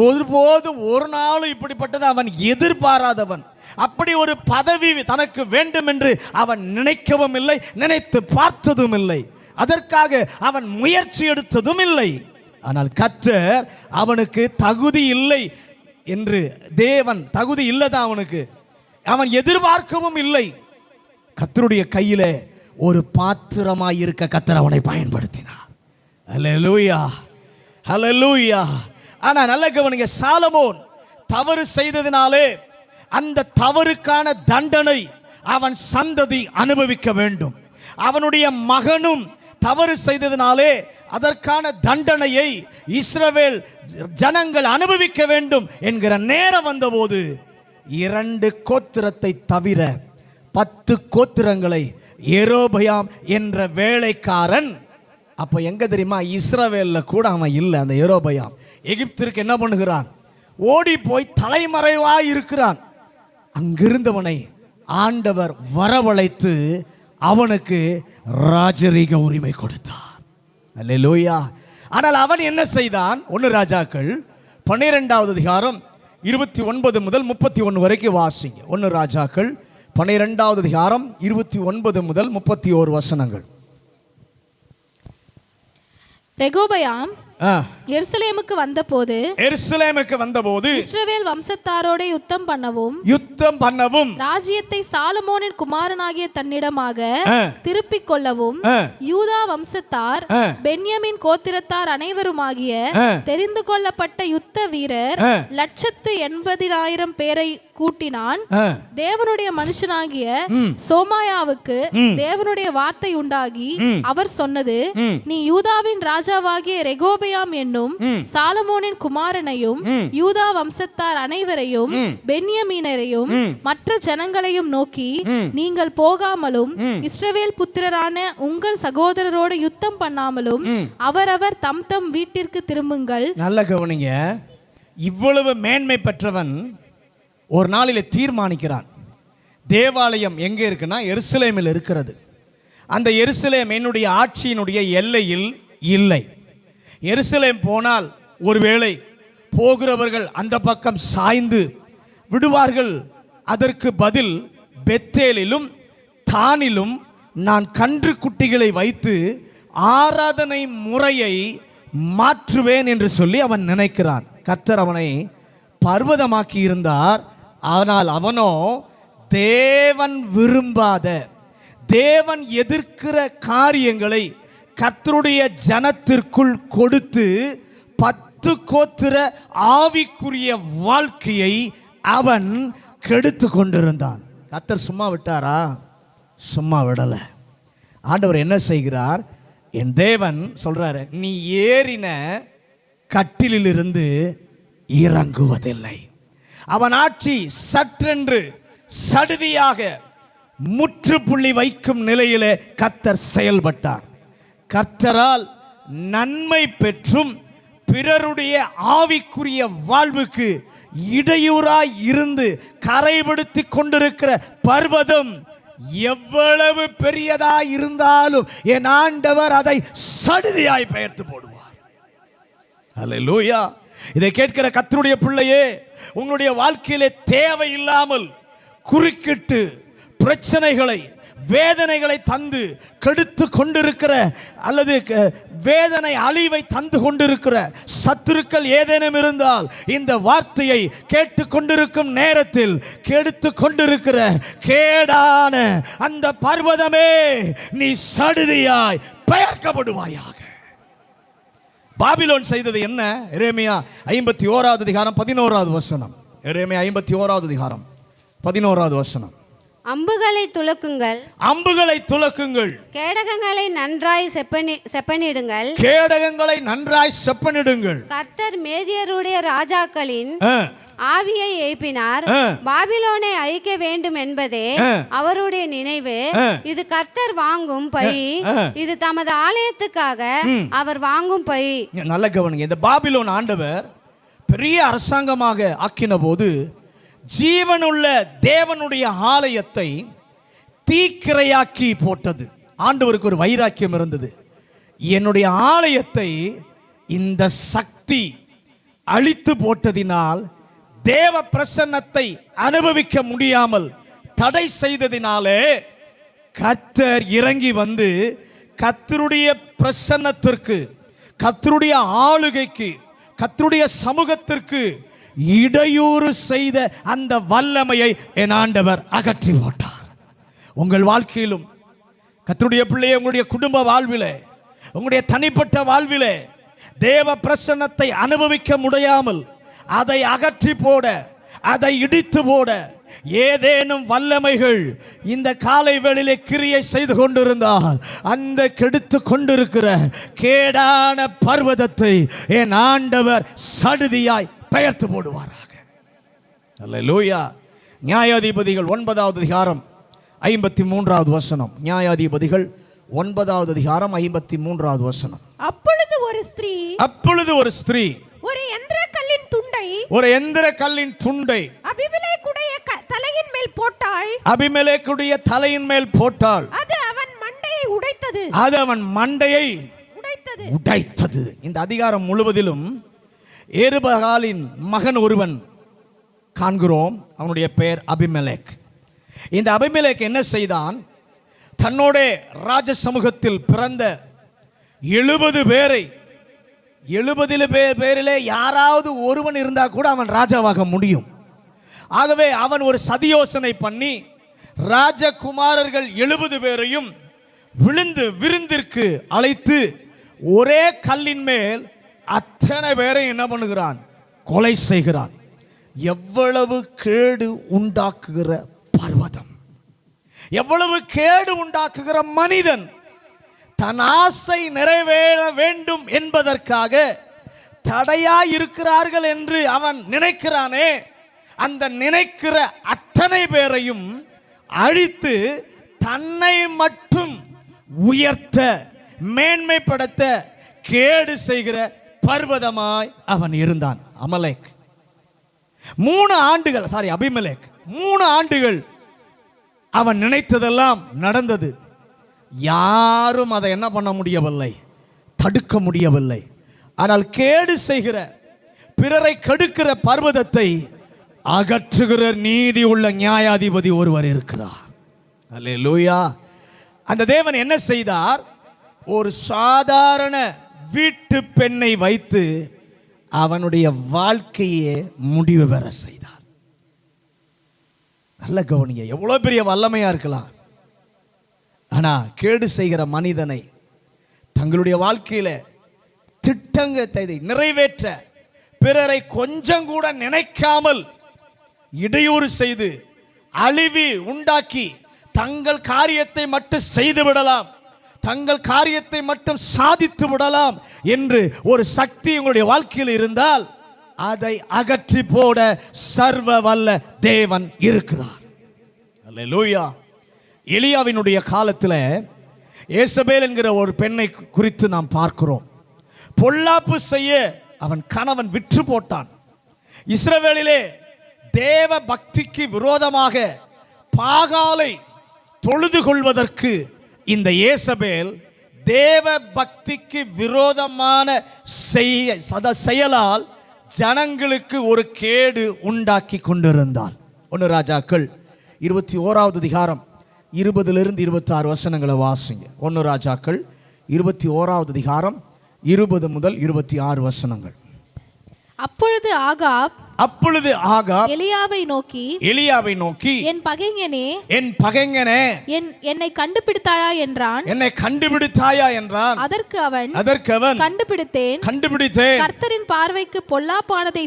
ஒருபோது ஒரு நாளும் இப்படிப்பட்டது அவன் எதிர்பாராதவன். அப்படி ஒரு பதவி தனக்கு வேண்டும் என்று அவன் நினைக்கவும் இல்லை, நினைத்து பார்த்ததும் இல்லை. அதற்காக அவன் முயற்சி எடுத்ததும் இல்லை. ஆனால் கர்த்தர் அவனுக்கு தகுதி இல்லை என்று, தேவன் தகுதி இல்லதான் அவனுக்கு, அவன் எதிர்பார்க்கவும் இல்லை. கர்த்தருடைய கையிலே ஒரு பாத்திரமாய் இருக்க கர்த்தர் அவனை பயன்படுத்தினார். ஹல்லேலூயா, ஹல்லேலூயா. ஆனா நல்ல கவனிங்க, சாலமோன் தவறு செய்ததினாலே அந்த தவறுக்கான தண்டனை அவன் சந்ததி அனுபவிக்க வேண்டும். அவனுடைய மகனும் தவறு செய்ததினாலே அதற்கான தண்டனையை இஸ்ரவேல் ஜனங்கள் அனுபவிக்க வேண்டும் என்கிற நேரம் வந்தபோது 2 கோத்திரத்தை தவிர 10 கோத்திரங்களை யெரொபெயாம் என்ற வேலைக்காரன், அப்ப எங்க தெரியுமா? இஸ்ரவேல்ல கூட அவன் இல்லை. அந்த யெரொபெயாம் எகிப்திற்கு என்ன பண்ணுகிறான்? ஓடி போய் தலைமறைவாய் இருக்கிறான். அங்கிருந்தவனை ஆண்டவர் வரவழைத்து அவனுக்கு ராஜரீக உரிமை கொடுத்தார். அல்லேலூயா. ஆனால் அவன் என்ன செய்தான்? 1 ராஜாக்கள் 12வது அதிகாரம் 29 முதல் 31 வரைக்கும் வாசிங்க. 1 ராஜாக்கள் 12வது அதிகாரம் 29 முதல் 31 வசனங்கள். ரெகோபெயாம் எருசலேமுக்கு வந்தபோது இஸ்ரவேல் வம்சத்தாரோட யுத்தம் பண்ணவும் ராஜ்யத்தை சாலமோனின் குமாரனாகிய தன்னிடமாக திருப்பிக் கொள்ளவும் யூதா வம்சத்தார் பென்யமின் கோத்திரத்தார் அனைவருமாகிய தெரிந்து கொள்ளப்பட்ட யுத்த வீரர் 180,000 பேரை கூட்டினான். தேவனுடைய மனுஷனாகிய சோமாயாவுக்கு தேவனுடைய வார்த்தை உண்டாகி அவர் சொன்னது, நீ யூதாவின் ராஜாவாகிய ரெகோபெயாம் என்னும் சாலமோனின் குமாரனையும் யூதா வம்சத்தார் அனைவரையும் பென்யமீனரையும் மற்ற ஜனங்களையும் நோக்கி, நீங்கள் போகாமலும் இஸ்ரவேல் புத்திரரான உங்கள் சகோதரரோடு யுத்தம் பண்ணாமலும் அவரவர் தம் தம் வீட்டிற்கு திரும்புங்கள். நல்ல கவனிங்க, இவ்வளவு மேன்மை பெற்றவன் ஒரு நாளிலே தீர்மானிக்கிறான். தேவாலயம் எங்கே இருக்குன்னா எருசலேமில் இருக்கிறது. அந்த எருசலேம் என்னுடைய ஆட்சியினுடைய எல்லையில் இல்லை. எருசலேம் போனால் ஒருவேளை போகிறவர்கள் அந்த பக்கம் சாய்ந்து விடுவார்கள். அதற்கு பதில் பெத்தேலிலும் தானிலும் நான் கன்று குட்டிகளை வைத்து ஆராதனை முறையை மாற்றுவேன் என்று சொல்லி அவன் நினைக்கிறான். கர்த்தர் அவனை பர்வதமாக்கி இருந்தார். ஆனால் அவனோ தேவன் விரும்பாத, தேவன் எதிர்க்கிற காரியங்களை கர்த்தருடைய ஜனத்திற்குள் கொடுத்து 10 கோத்திர ஆவிக்குரிய வாழ்க்கையை அவன் கெடுத்து கொண்டிருந்தான். கர்த்தர் சும்மா விட்டாரா? சும்மா விடலை. ஆண்டவர் என்ன செய்கிறார்? என் தேவன் சொல்றாரு, நீ ஏறின கட்டிலிருந்து இறங்குவதில்லை. அவன் ஆட்சி சற்றென்று சடுதியாக முற்றுப்புள்ளி வைக்கும் நிலையிலே கர்த்தர் செயல்பட்டார். கர்த்தரால் நன்மை பெற்றும் பிறருடைய ஆவிக்குரிய வாழ்வுக்கு இடையூறாய் இருந்து கரைபடுத்தி கொண்டிருக்கிற பர்வதம் எவ்வளவு பெரியதாய் இருந்தாலும் என் ஆண்டவர் அதை சடுதியாய் பெயர்த்து போடுவார். அல்லேலூயா. இதை கேட்கிற கர்த்தருடைய பிள்ளையே, உங்களுடைய வாழ்க்கையிலே தேவையில்லாமல் குறுக்கிட்டு பிரச்சனைகளை வேதனைகளை தந்து கெடுத்து கொண்டிருக்கிற அல்லது வேதனை அழிவை தந்து கொண்டிருக்கிற சத்துருக்கள் ஏதேனும் இருந்தால் இந்த வார்த்தையை கேட்டு கொண்டிருக்கும் நேரத்தில் கெடுத்து கொண்டிருக்கிற கேடான அந்த பர்வதமே நீ சடுதியாய் பெயர்க்கப்படுவாயாக. பாபிலோன் செய்தது என்ன? எரேமியா 51வது அதிகாரம் 11வது வசனம். எரேமியா 51வது அதிகாரம் 11வது வசனம். அம்புகளை துலக்குங்கள், அம்புகளை துலக்குங்கள், கேடகங்களை நன்றாய் செப்பனிடுங்கள், கேடகங்களை நன்றாய் செப்பனிடுங்கள். கர்த்தர் மேதியருடைய ராஜாக்களின் ஆ, ஆவியை ஏய்ப்பினார், பாபிலோனை அழிக்க வேண்டும் என்பதே அவருடைய நினைவு. இது கர்த்தர் வாங்கும் பழி, இது தமது ஆலயத்துக்காக அவர் வாங்கும் பழி. நல்ல கவனிங்க. இந்த பாபிலோன் ஆண்டவர் பெரிய அரசாங்கமாக ஆக்கின போது ஜீவனுள்ள தேவனுடைய ஆலயத்தை தீக்கிரையாக்கி போட்டது. ஆண்டவருக்கு ஒரு வைராக்கியம் இருந்தது. என்னுடைய ஆலயத்தை இந்த சக்தி அழித்து போட்டதினால், தேவ பிரசன்னத்தை அனுபவிக்க முடியாமல் தடை செய்ததினாலே, கர்த்தர் இறங்கி வந்து கர்த்தருடைய பிரசன்னத்திற்கு, கர்த்தருடைய ஆளுகைக்கு, கர்த்தருடைய சமூகத்திற்கு இடையூறு செய்த அந்த வல்லமையை என் ஆண்டவர் அகற்றி போட்டார். உங்கள் வாழ்க்கையிலும் கர்த்தருடைய பிள்ளையை, உங்களுடைய குடும்ப வாழ்விலே, உங்களுடைய தனிப்பட்ட வாழ்விலே தேவ பிரசன்னத்தை அனுபவிக்க முடியாமல் அதை அகற்றி போட, அதை இடித்து போட ஏதேனும் வல்லமைகள் இந்த காலை வேளையிலே கிரியை செய்து கொண்டிருந்தால், அந்த கெடுத்து கொண்டிருக்கிற கேடான பர்வதத்தை என் ஆண்டவர் சடுதியாய் பெயர்த்து போடுவாராக. அல்லேலூயா. நியாயாதிபதிகள் 9வது அதிகாரம் 53வது வசனம். நியாயாதிபதிகள் 9வது அதிகாரம் 53வது வசனம். அப்பொழுது ஒரு ஸ்திரீ ஒரு எந்திர கல்லின் துண்டை அபிமெலேக்குடைய தலையின் மேல் போட்டாள். அது அவன் மண்டையை உடைத்தது. இந்த அதிகாரம் முழுவதிலும் ஏருபகாலின் மகன் ஒருவன் காண்கிறோம். அவனுடைய பெயர் அபிமெலேக். இந்த அபிமெலேக் என்ன செய்தான்? தன்னோட ராஜ சமூகத்தில் பிறந்த 70 பேரை, 70 பேரிலே யாராவது ஒருவன் இருந்தா கூட அவன் ராஜாவாக முடியும். ஆகவே அவன் ஒரு சதியோசனை பண்ணி ராஜகுமாரர்கள் 70 பேரையும் விருந்திற்கு அழைத்து ஒரே கல்லின் மேல் அத்தனை பேரை என்ன பண்ணுகிறான்? கொலை செய்கிறான். எவ்வளவு கேடு உண்டாக்குகிற பர்வதம், எவ்வளவு கேடு உண்டாக்குகிற மனிதன். தன் ஆசை நிறைவேற வேண்டும் என்பதற்காக தடையாய் இருக்கிறார்கள் என்று அவன் நினைக்கிறானே, அந்த நினைக்கிற அத்தனை பேரையும் அழித்து தன்னை மட்டும் உயர்த்த, மேன்மைப்படுத்த கேடு செய்கிற பர்வதமாய் அவன் இருந்தான். அபிமெலேக் 3 ஆண்டுகள் அவன் நினைத்ததெல்லாம் நடந்தது. யாரும் அதை என்ன பண்ண முடியவில்லை, தடுக்க முடியவில்லை. ஆனால் கேடு செய்கிற, பிறரை கெடுக்கிற பர்வதத்தை அகற்றுகிற நீதி உள்ள நியாயாதிபதி ஒருவர் இருக்கிறார். அல்லேலூயா. அந்த தேவன் என்ன செய்தார்? ஒரு சாதாரண வீட்டு பெண்ணை வைத்து அவனுடைய வாழ்க்கையே முடிவு பெற செய்தார். நல்ல கவனிங்க. எவ்வளவு பெரிய வல்லமையா இருக்கலாம். ஆனா கேடு செய்கிற மனிதனை தங்களுடைய வாழ்க்கையில திட்டங்களை நிறைவேற்ற பிறரை கொஞ்சம் கூட நினைக்காமல் இடையூறு செய்து அழிவு உண்டாக்கி தங்கள் காரியத்தை மட்டும் செய்து விடலாம், தங்கள் காரியத்தை மட்டும் சாதித்து விடலாம் என்று ஒரு சக்தி உங்களுடைய வாழ்க்கையில் இருந்தால் அதை அகற்றி போட சர்வ வல்ல தேவன் இருக்கிறார். அல்லேலூயா. எலியாவினுடைய காலத்தில் ஏசபேல் என்கிற ஒரு பெண்ணை குறித்து நாம் பார்க்கிறோம். பொல்லாப்பு செய்ய அவன் கணவன் விற்று போட்டான். இஸ்ரவேலிலே தேவ பக்திக்கு விரோதமாக பாகாலை தொழுது கொள்வதற்கு இந்த ஏசபேல் தேவ பக்திக்கு விரோதமான செயலால் ஜனங்களுக்கு ஒரு கேடு உண்டாக்கி கொண்டிருந்தாள். 1 ராஜாக்கள் 21வது அதிகாரம் 20 to 26 வசனங்களை வாசிங்க. 1 ராஜாக்கள் 21வது அதிகாரம் 20 முதல் 26 வசனங்கள். அப்பொழுது ஆகாப் அப்பொழுது ஆகாப் எலியாவை நோக்கி என் பகைஞனே என்னை கண்டுபிடித்தாயா என்றான். அதற்கு அவன் கண்டுபிடித்தேன். கர்த்தரின் பார்வைக்கு பொல்லாப்பானதை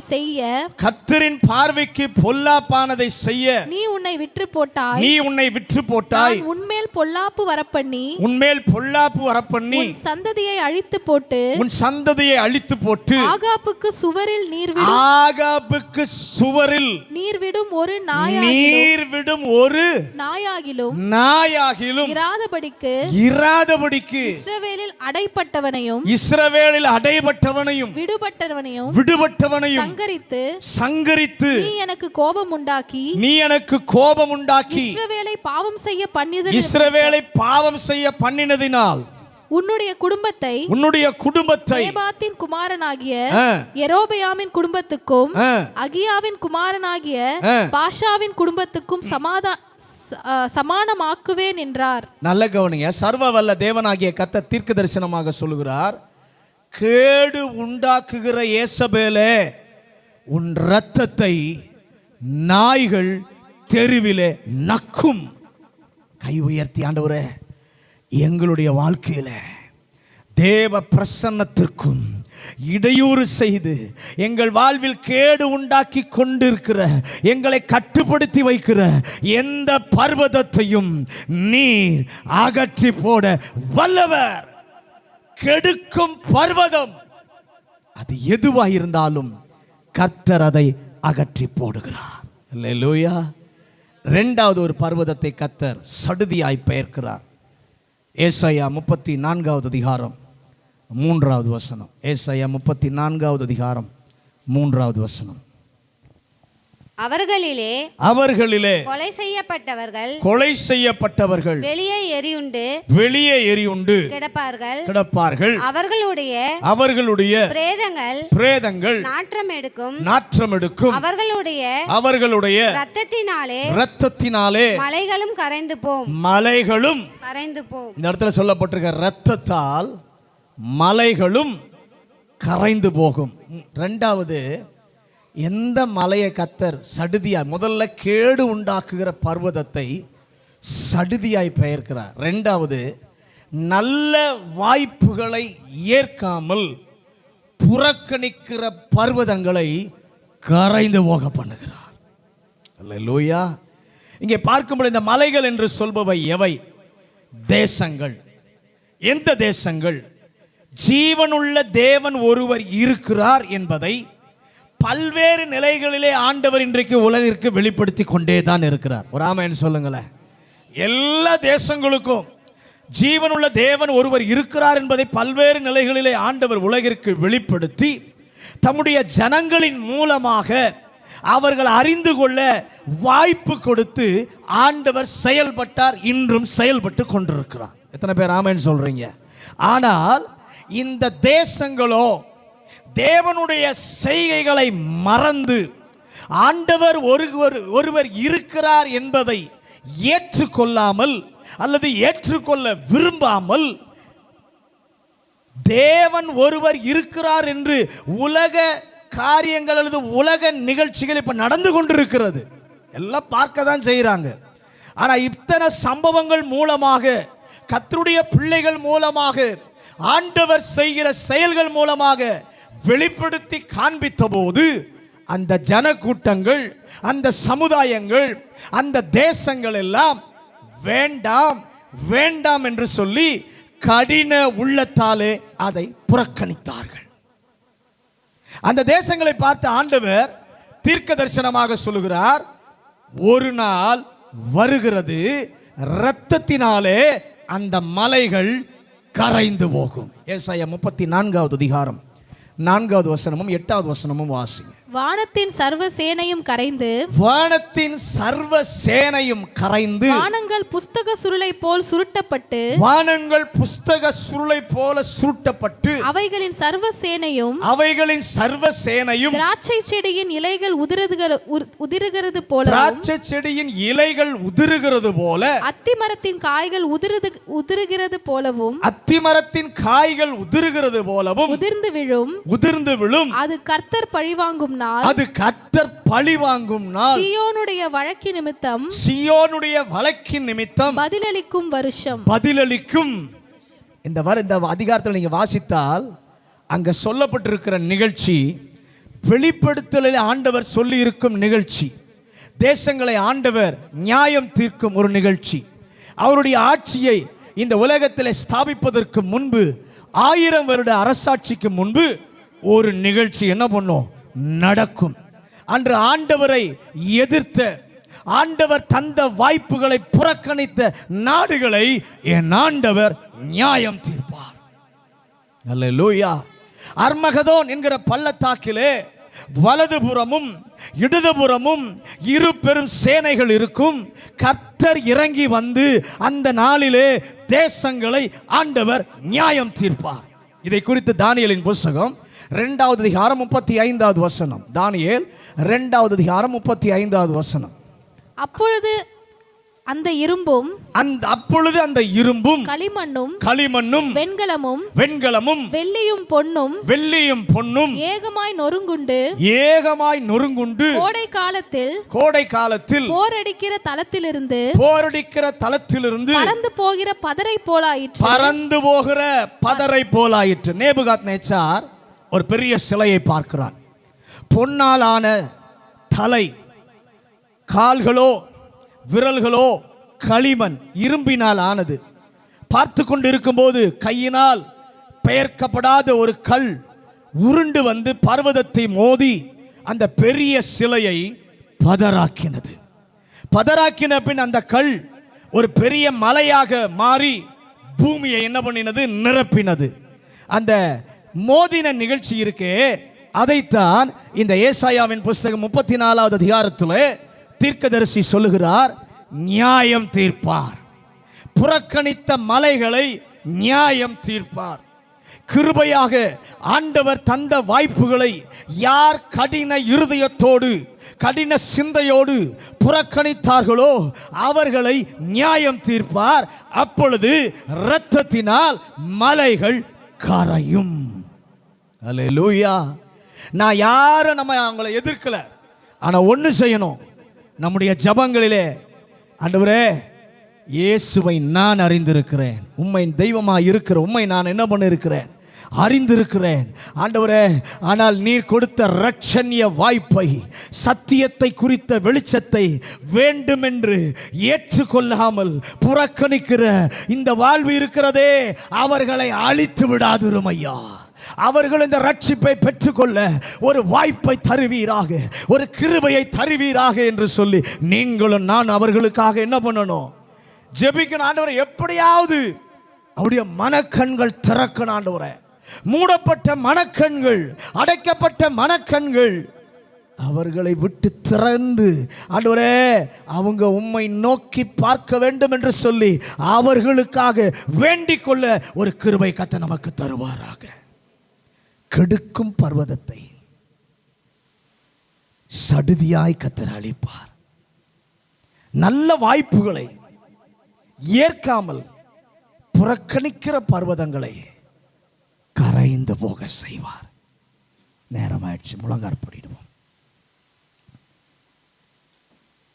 செய்ய நீ உன்னை விற்று போட்டாய். உன்மேல் பொல்லாப்பு வரப்பண்ணி உன் சந்ததியை அழித்து போட்டு ஆகாப்புக்கு சுவரில் நீர்விடும் ஒரு நாயாகிலும் இராதபடிக்கு இஸ்ரவேலில் அடைபட்டவனையும் விடுபட்டவனையும் சங்கரித்து நீ எனக்கு கோபம் உண்டாக்கி இஸ்ரவேலை பாவம் செய்ய பண்ணினதினால் உன்னுடைய குடும்பத்தை நேபாத்தின் குமாரனாகிய யெரொபெயாமின் குடும்பத்துக்கும் அகியாவின் குமாரனாகிய பாஷாவின் குடும்பத்துக்கும் சமானமாக்குவேன் என்றார். நல்ல கவனிங்க. சர்வ வல்ல தேவனாகிய கர்த்தர் தீர்க்க தரிசனமாக சொல்லுகிறார், கேடு உண்டாக்குகிற யேசபேலே, உன் இரத்தத்தை நாய்கள் தெருவிலே நக்கும். கை உயர்த்தி, ஆண்டவரே, எங்களுடைய வாழ்க்கையில தேவ பிரசன்னத்திற்கும் இடையூறு செய்து எங்கள் வாழ்வில் கேடு உண்டாக்கி கொண்டிருக்கிற, எங்களை கட்டுப்படுத்தி வைக்கிற எந்த பர்வதத்தையும் நீர் அகற்றி போட வல்லவர். கெடுக்கும் பர்வதம் அது எதுவாக இருந்தாலும் கர்த்தர் அதை அகற்றி போடுகிறார். அல்லேலூயா. இரண்டாவது ஒரு பர்வதத்தை கர்த்தர் சடுதியாய் பெயர்க்கிறார். ஏசாயா 34வது அதிகாரம் 3வது வசனம். ஏசாயா 34வது அதிகாரம் 3வது வசனம். அவர்களிலே கொலை செய்யப்பட்டவர்கள் வெளியே எரியுண்டு கிடப்பார்கள். அவர்களுடைய பிரேதங்கள் நாற்றம் எடுக்கும். அவர்களுடைய இரத்தத்தினாலே மலைகளும் கரைந்து போம். இந்த இடத்துல சொல்லப்பட்டிருக்க இரத்தத்தால் மலைகளும் கரைந்து போகும். இரண்டாவது, எந்த மலையை கர்த்தர் சடுதியாய், முதல்ல கேடு உண்டாக்குகிற பர்வதத்தை சடுதியாய் பெயர்க்கிறார். இரண்டாவது, நல்ல வாய்ப்புகளை ஏற்காமல் புறக்கணிக்கிற பர்வதங்களை கரைந்து போக பண்ணுகிறார். அல்லேலூயா. இங்கே பார்க்கும்போது இந்த மலைகள் என்று சொல்பவை எவை? தேசங்கள். எந்த தேசங்கள்? ஜீவனுள்ள தேவன் ஒருவர் இருக்கிறார் என்பதை பல்வேறு நிலைகளிலே ஆண்டவர் இன்றைக்கு உலகிற்கு வெளிப்படுத்தி கொண்டே தான் இருக்கிறார். ஒரு ஆமென் சொல்லுங்களேன். எல்லா தேசங்களுக்கும் ஜீவனுள்ள தேவன் ஒருவர் இருக்கிறார் என்பதை பல்வேறு நிலைகளிலே ஆண்டவர் உலகிற்கு வெளிப்படுத்தி தம்முடைய ஜனங்களின் மூலமாக அவர்கள் அறிந்து கொள்ள வாய்ப்பு கொடுத்து ஆண்டவர் செயல்பட்டார், இன்றும் செயல்பட்டு கொண்டிருக்கிறார். எத்தனை பேர் ஆமென் சொல்றீங்க? ஆனால் இந்த தேசங்களோ தேவனுடைய செய்கைகளை மறந்து ஆண்டவர் ஒருவர் இருக்கிறார் என்பதை ஏற்றுக்கொள்ளாமல் அல்லது ஏற்றுக்கொள்ள விரும்பாமல் தேவன் ஒருவர் இருக்கிறார் என்று உலக காரியங்கள் அல்லது உலக நிகழ்ச்சிகள் இப்ப நடந்து கொண்டிருக்கிறது. எல்லாம் பார்க்க தான் செய்யறாங்க. ஆனா இத்தனை சம்பவங்கள் மூலமாக, கர்த்தருடைய பிள்ளைகள் மூலமாக, ஆண்டவர் செய்கிற செயல்கள் மூலமாக வெளிப்படுத்தி காண்பித்த போது அந்த ஜனக்கூட்டங்கள், அந்த சமுதாயங்கள், அந்த தேசங்கள் எல்லாம் வேண்டாம் வேண்டாம் என்று சொல்லி கடின உள்ளத்தாலே அதை புறக்கணித்தார்கள். அந்த தேசங்களை பார்த்து ஆண்டவர் தீர்க்க தரிசனமாக சொல்லுகிறார், ஒரு நாள் வருகிறது, இரத்தத்தினாலே அந்த மலைகள் கரைந்து போகும். ஏசாயா 34வது அதிகாரம் 4வது வசனமும் 8வது வசனமும் வாசிங்க. வானத்தின் சர்வ சேனையும் கரைந்து வானங்கள் புஸ்தக சுருளை போல் சுருட்டப்பட்டு அவைகளின் சர்வ சேனையும் திராட்சை செடியின் இலைகள் உதிருகிறது போல அத்திமரத்தின் காய்கள் உதிருகிறது போலவும் உதிர்ந்து விழும். அது கர்த்தர் பழிவாங்கும் நாள், அது கர்த்தர் பழி வாங்கும் நாள், சீயோனுடைய வழக்கின் நிமித்தம், சீயோனுடைய வழக்கின் நிமித்தம் பதிலளிக்கும் வருஷம். பதிலளிக்கும். இந்த அதிகாரத்தில் நீங்க வாசித்தால் அங்க சொல்லப்பட்டிருக்கிற நிகழ்ச்சி வெளிப்படுத்தலில் ஆண்டவர் சொல்லி இருக்கும் நிகழ்ச்சி. தேசங்களை ஆண்டவர் நியாயம் தீர்க்கும் ஒரு நிகழ்ச்சி. அவருடைய ஆட்சியை இந்த உலகத்தில் ஸ்தாபிப்பதற்கு முன்பு 1000 வருட அரசாட்சிக்கு முன்பு ஒரு நிகழ்ச்சி என்ன பண்ணும் நடக்கும். அன்று ஆண்டவரை எதிர்த்த, ஆண்டவர் தந்த வாய்ப்புகளை புறக்கணித்த நாடுகளை என் ஆண்டவர் நியாயம் தீர்ப்பார். அல்லேலூயா. அர்மகதோன் என்கிற பள்ளத்தாக்கிலே வலதுபுறமும் இடதுபுறமும் 2 பெரும் சேனைகள் இருக்கும். கர்த்தர் இறங்கி வந்து அந்த நாளிலே தேசங்களை ஆண்டவர் நியாயம் தீர்ப்பார். இதை குறித்து தானியேலின் புத்தகம் 2வது அதிகாரம் 35வது வசனம். தானியேல் 2வது அதிகாரம் 35வது வசனம். அப்பொழுது அந்த இரும்பும் களிமண்ணும் வெண்கலமும் வெள்ளியும் பொன்னும் ஏகமாய் நொறுங்குண்டு கோடை காலத்தில் போரடிக்கிற தலத்திலிருந்து பறந்து போகிற பதரை போலாயிற்று. நேபுகாத்நேச்சார் ஒரு பெரிய சிலையை பார்க்கிறான். பொன்னாலான தலை, கால்களோ விரல்களோ களிமண் இரும்பினால் ஆனது. பார்த்து கொண்டிருக்கும் போது கையினால் பெயர்க்கப்படாத ஒரு கல் உருண்டு வந்து பர்வதத்தை மோதி அந்த பெரிய சிலையை பதறாக்கினது. பதறாக்கின பின் அந்த கல் ஒரு பெரிய மலையாக மாறி பூமியை என்ன பண்ணினது நிரப்பினது. அந்த மோதின நிகழ்ச்சி இருக்கே, அதைத்தான் இந்த ஏசாயாவின் புத்தகம் 34வது அதிகாரத்தில் தீர்க்கதரிசி சொல்லுகிறார், நியாயம் தீர்ப்பார். புறக்கணித்த மலைகளை நியாயம் தீர்ப்பார். கிருபையாக ஆண்டவர் தந்த வாய்ப்புகளை யார் கடின இருதயத்தோடு கடின சிந்தையோடு புறக்கணித்தார்களோ அவர்களை நியாயம் தீர்ப்பார். அப்பொழுது இரத்தத்தினால் மலைகள் கரையும். அல்லேலூயா. நான் யாரும் அவங்களை எதிர்க்கல. ஆனா ஒன்று செய்யணும், நம்முடைய ஜபங்களிலே ஆண்டவரே இயேசுவை நான் அறிந்திருக்கிறேன், உம்மை தெய்வமாக இருக்கிற உம்மை நான் என்ன பண்ணிருக்கிறேன் அறிந்திருக்கிறேன் ஆண்டவரே. ஆனால் நீர் கொடுத்த இரட்சணிய வாய்ப்பை, சத்தியத்தை குறித்த வெளிச்சத்தை வேண்டுமென்று ஏற்றுக்கொள்ளாமல் புறக்கணிக்கிற இந்த வாழ்வு இருக்கிறதே, அவர்களை அழித்து விடாதிரும் ஐயா. அவர்கள் இந்த ரட்சிப்பை பெற்றுக்கொள்ள ஒரு வாய்ப்பை தருவீராக, ஒரு கிருபையை தருவீராக என்று சொல்லி நீங்களும் நான் அவர்களுக்காக என்ன பண்ணணும், ஜெபிக்கணும். ஆண்டவரை எப்படியாவது அவருடைய மனக்கண்கள் திறக்கணும். ஆண்டவரை மூடப்பட்ட மனக்கண்கள், அடைக்கப்பட்ட மனக்கண்கள் அவர்களை விட்டு திறந்து ஆண்டவரே அவங்க உம்மை நோக்கி பார்க்க வேண்டும் என்று சொல்லி அவர்களுக்காக வேண்டிக் கொள்ள ஒரு கிருபை கர்த்தர் நமக்கு தருவாராக. கெடுக்கும் பர்வதத்தை சடுதியாய் கர்த்தர் அளிப்பார். நல்ல வாய்ப்புகளை ஏற்காமல் புறக்கணிக்கிற பர்வதங்களை கரைந்து போக செய்வார். நேரமாயிடுச்சு, முழங்காற்படிடுவோம்.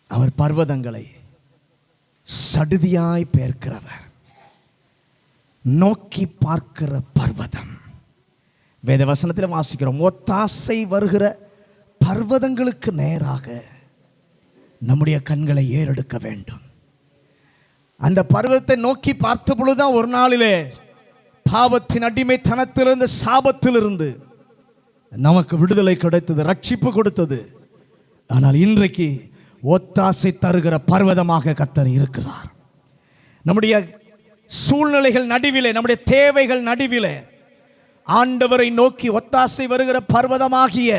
அவர் பர்வதங்களை சடுதியாய் பெயர்க்கிறவர், நோக்கி பார்க்கிற பர்வதம். வேத வசனத்தில் வாசிக்கிறோம், ஒத்தாசை வருகிற பர்வதங்களுக்கு நேராக நம்முடைய கண்களை ஏறெடுக்க வேண்டும். அந்த பர்வதத்தை நோக்கி பார்த்த பொழுதுதான் ஒரு நாளிலே பாவத்தின் அடிமைத்தனத்திலிருந்து, சாபத்திலிருந்து நமக்கு விடுதலை கிடைத்தது, ரட்சிப்பு கொடுத்தது. ஆனால் இன்றைக்கு ஒத்தாசை தருகிற பர்வதமாக கர்த்தர் இருக்கிறார். நம்முடைய சூழ்நிலைகள் நடுவிலே, நம்முடைய தேவைகள் நடுவிலே ஆண்டவரை நோக்கி ஒத்தாசை வருகிற பர்வதமாகிய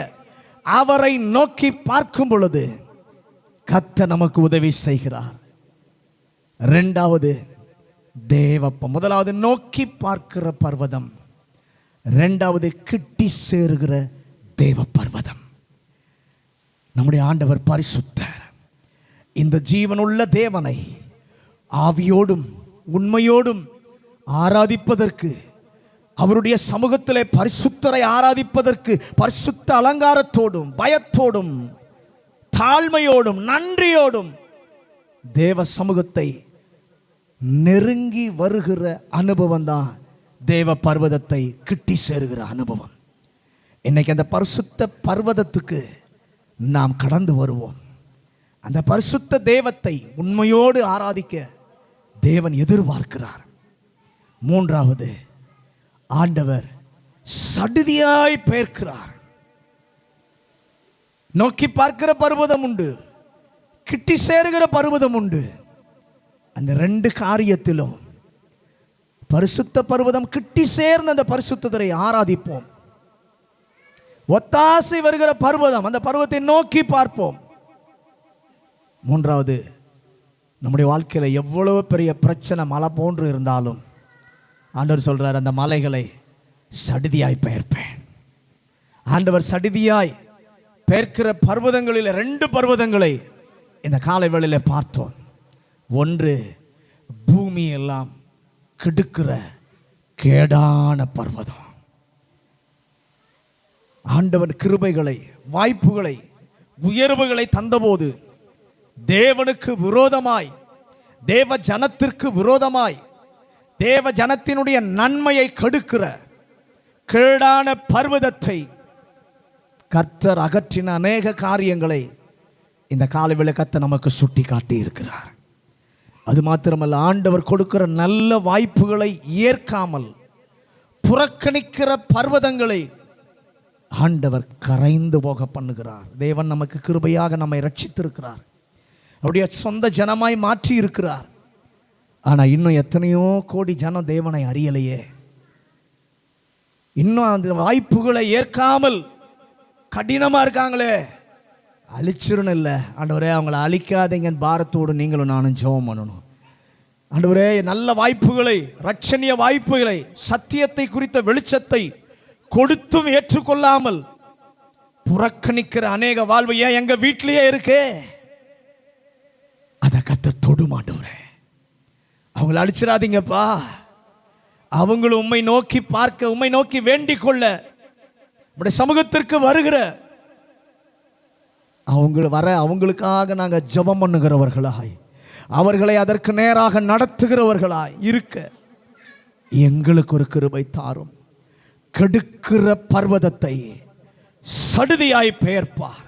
அவரை நோக்கி பார்க்கும் பொழுது கர்த்தர் நமக்கு உதவி செய்கிறார். இரண்டாவது தேவப்பம். முதலாவது நோக்கி பார்க்கிற பர்வதம், இரண்டாவது கிட்டி சேருகிற தேவ பர்வதம். நம்முடைய ஆண்டவர் பரிசுத்தர். இந்த ஜீவனுள்ள தேவனை ஆவியோடும் உண்மையோடும் ஆராதிப்பதற்கு அவருடைய சமூகத்திலே பரிசுத்தரை ஆராதிப்பதற்கு பரிசுத்த அலங்காரத்தோடும் பயத்தோடும் தாழ்மையோடும் நன்றியோடும் தேவ சமூகத்தை நெருங்கி வருகிற அனுபவம் தான் தேவ பர்வதத்தை கிட்டி சேருகிற அனுபவம். இன்னைக்கு அந்த பரிசுத்த பர்வதத்துக்கு நாம் கடந்து வருவோம். அந்த பரிசுத்த தேவத்தை உண்மையோடு ஆராதிக்க தேவன் எதிர்பார்க்கிறார். மூன்றாவது, ஆண்டவர் சடுதியாய் பெயர்க்கிறார். நோக்கி பார்க்கிற பர்வதம் உண்டு, கிட்டி சேருகிற பர்வதம் உண்டு. அந்த ரெண்டு காரியத்திலும் பரிசுத்த பர்வதம் கிட்டி சேர்ந்த அந்த பரிசுத்தரை ஆராதிப்போம். ஒத்தாசை வருகிற பர்வதம், அந்த பர்வத்தை நோக்கி பார்ப்போம். மூன்றாவது, நம்முடைய வாழ்க்கையில் எவ்வளவு பெரிய பிரச்சனை மலை போன்று இருந்தாலும் ஆண்டவர் சொல்றார், அந்த மலைகளை சடுதியாய் பெயர்ப்பேன். ஆண்டவர் சடுதியாய் பெயர்க்கிற பர்வதங்களில் 2 பர்வதங்களை இந்த காலை வேளையில் பார்த்தோம். ஒன்று, பூமி எல்லாம் கெடுக்கிற கேடான பர்வதம். ஆண்டவன் கிருபைகளை, வாய்ப்புகளை, உயர்வுகளை தந்தபோது தேவனுக்கு விரோதமாய், தேவ ஜனத்திற்கு விரோதமாய், தேவ ஜனத்தினுடைய நன்மையை கெடுக்கிற கேடான பர்வதத்தை கர்த்தர் அகற்றின அநேக காரியங்களை இந்த காலை கர்த்தர் நமக்கு சுட்டி காட்டி இருக்கிறார். அது மாத்திரமல்ல, ஆண்டவர் கொடுக்கிற நல்ல வாய்ப்புகளை ஏற்காமல் புறக்கணிக்கிற பர்வதங்களை ஆண்டவர் கரைந்து போக பண்ணுகிறார். தேவன் நமக்கு கிருபையாக நம்மை ரட்சித்திருக்கிறார், அவருடைய சொந்த ஜனமாய் மாற்றி இருக்கிறார். ஆனால் இன்னும் எத்தனையோ கோடி ஜனம் தேவனை அறியலையே. இன்னும் அந்த வாய்ப்புகளை ஏற்காமல் கடினமாக இருக்காங்களே. அழிச்சிருன்னு இல்லை ஆண்டவரே, அவங்கள அழிக்காதீங்கன்னு பாரத்தோடு நீங்களும் நானும் ஜெபம் பண்ணணும். ஆண்டவரே, நல்ல வாய்ப்புகளை, ரட்சணிய வாய்ப்புகளை, சத்தியத்தை குறித்த வெளிச்சத்தை கொடுத்தும் ஏற்றுக்கொள்ளாமல் புறக்கணிக்கிற அநேக வாழ்வு ஏன் எங்க வீட்டிலேயே இருக்கு. அதை கத்த தொடும் ஆண்டவரே, அவங்கள அழிச்சிடாதீங்கப்பா. அவங்களும் உம்மை நோக்கி பார்க்க, உம்மை நோக்கி வேண்டிக் கொள்ள, நம்முடைய சமூகத்திற்கு வருகிற அவங்களுக்காக நாங்கள் ஜெபம் பண்ணுகிறவர்களாய், அவர்களை அதற்கு நேராக நடத்துகிறவர்களாய் இருக்க எங்களுக்கு ஒரு கிருபை தாரும். கெடுக்கிற பர்வதத்தை சடுதியாய் பெயர்ப்பார்.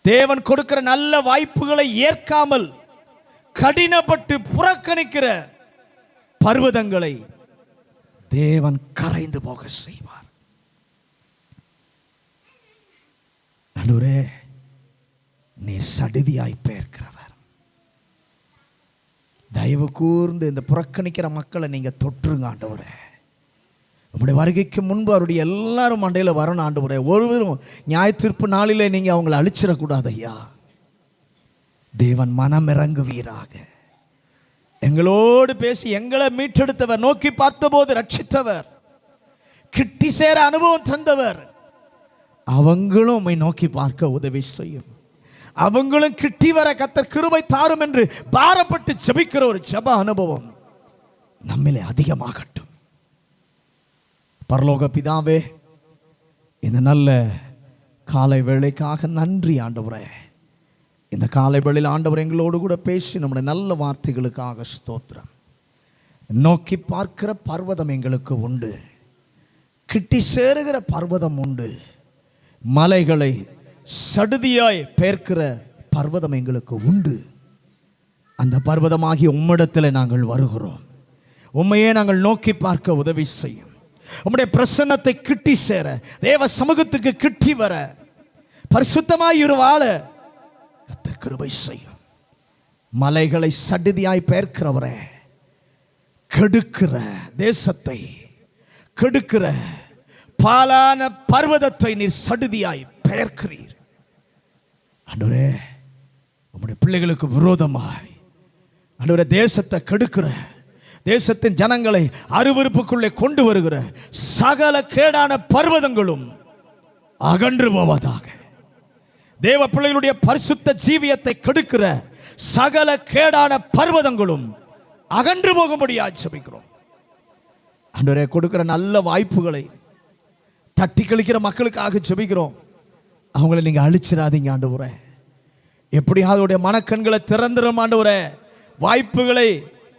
தேவன் கொடுக்கிற நல்ல வாய்ப்புகளை ஏற்காமல் கடினப்பட்டு புறக்கணிக்கிற பர்வதங்களை தேவன் கரைந்து போக செய்வார். ஆண்டவரே, நீர் சடுதியாய் பெயர்க்கிறவர். தயவு கூர்ந்து இந்த புறக்கணிக்கிற மக்களை நீங்க தொற்றுங்க ஆண்டவரே. நம்முடைய வருகைக்கு முன்பு அவருடைய எல்லாரும் மண்டையில் வரணும் ஆண்டவரே. ஒருவரும் நியாய தீர்ப்பு நாளிலே நீங்க அவங்களை அழிச்சிடக்கூடாது ஐயா. தேவன் மனம் இறங்குவீராக. எங்களோடு பேசி எங்களை மீட்டெடுத்தவர், நோக்கி பார்த்தபோது ரட்சித்தவர், கிட்டி சேர அனுபவம் தந்தவர், அவங்களும் உம்மை நோக்கி பார்க்க உதவி செய்யும். அவங்களும் கிட்டி வர கர்த்தர் கிருபை தாரும் என்று பாரப்பட்டு ஜெபிக்கிற ஒரு ஜெப அனுபவம் நம்மிலே அதிகமாகட்டும். பரலோக பிதாவே, இந்த நல்ல காலை வேளைக்காக நன்றி ஆண்டவரே. இந்த காலை வேளையில் ஆண்டவர் எங்களோடு கூட பேசி நம்முடைய நல்ல வார்த்தைகளுக்காக ஸ்தோத்திரம். நோக்கி பார்க்கிற பர்வதம் எங்களுக்கு உண்டு, கிட்டி சேருகிற பர்வதம் உண்டு, மலைகளை சடுதியாய் பெயர்க்கிற பர்வதம் எங்களுக்கு உண்டு. அந்த பர்வதமாகிய உம்மிடத்தில் நாங்கள் வருகிறோம். உம்மையே நாங்கள் நோக்கி பார்க்க உதவி செய்யும். உம்முடைய பிரசன்னத்தை கிட்டி சேர, தேவ சமூகத்துக்கு கிட்டி வர, பரிசுத்தமாய் வாழ கர்த்தர் கிருபை செய்யும். மலைகளை சடுதியாய் பெயர்க்கிறவரே, கெடுக்கிற தேசத்தை, கெடுக்கிற பாலான பர்வதத்தை நீர் சடுதியாய் பெயர்க்கிறீர் ஆண்டவரே. உம்முடைய பிள்ளைகளுக்கு விரோதமாய் ஆண்டவரே தேசத்தை கெடுக்கிற, தேசத்தின் ஜனங்களை அருவருப்புக்குள்ளே கொண்டு வருகிற சகல கேடான பர்வதங்களும் அகன்று போவதாக. தேவ பிள்ளைகளுடைய பரிசுத்த ஜீவியத்தை கெடுக்கிற சகல கேடான பர்வதங்களும் அகன்று போகும்படியாக ஜெபிக்கிறோம். ஆண்டவரே, கொடுக்கிற நல்ல வாய்ப்புகளை தட்டி கழிக்கிற மக்களுக்காக ஜெபிக்கிறோம். அவங்கள நீங்க அழிச்சிடாதீங்க ஆண்டவரே. எப்படியாவது அவருடைய மனக்கண்களை திறந்துடும் ஆண்டவரே. வாய்ப்புகளை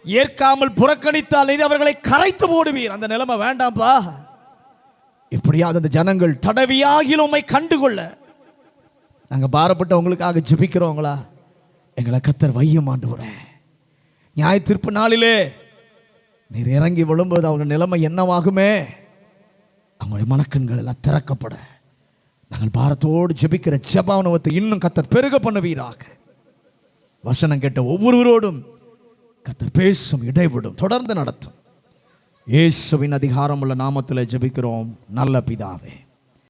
ஏற்காமல் புறக்கணித்தால் நீர் அவர்களை கரைத்து போடுவீர். அந்த நிலைமை வேண்டாம்ப்பா. எப்படியாவது அந்த ஜனங்கள் தடவியாகிலும் உம்மை கண்டுகொள்ள நாங்கள் பாரப்பட்டவங்களுக்காக ஜெபிக்கிறோங்களா. எங்களை கர்த்தர் வையும் ஆண்டவரே. நியாய தீர்ப்பு நாளிலே நீர் இறங்கி விழும்போது அவங்க நிலைமை என்னவாகுமே. அவங்களுடைய மனக்கண்கள் எல்லாம் திறக்கப்பட நாங்கள் பாரத்தோடு ஜெபிக்கிற ஜெபானுவத்தை இன்னும் கர்த்தர் பெருக பண்ணுவீராக. வசனம் கேட்ட ஒவ்வொருவரோடும் கர்த்தர் பேசும், இடைவிடும், தொடர்ந்து நடத்தும். இயேசுவின் அதிகாரமுள்ள நாமத்தில் ஜெபிக்கிறோம் நல்ல பிதாவே.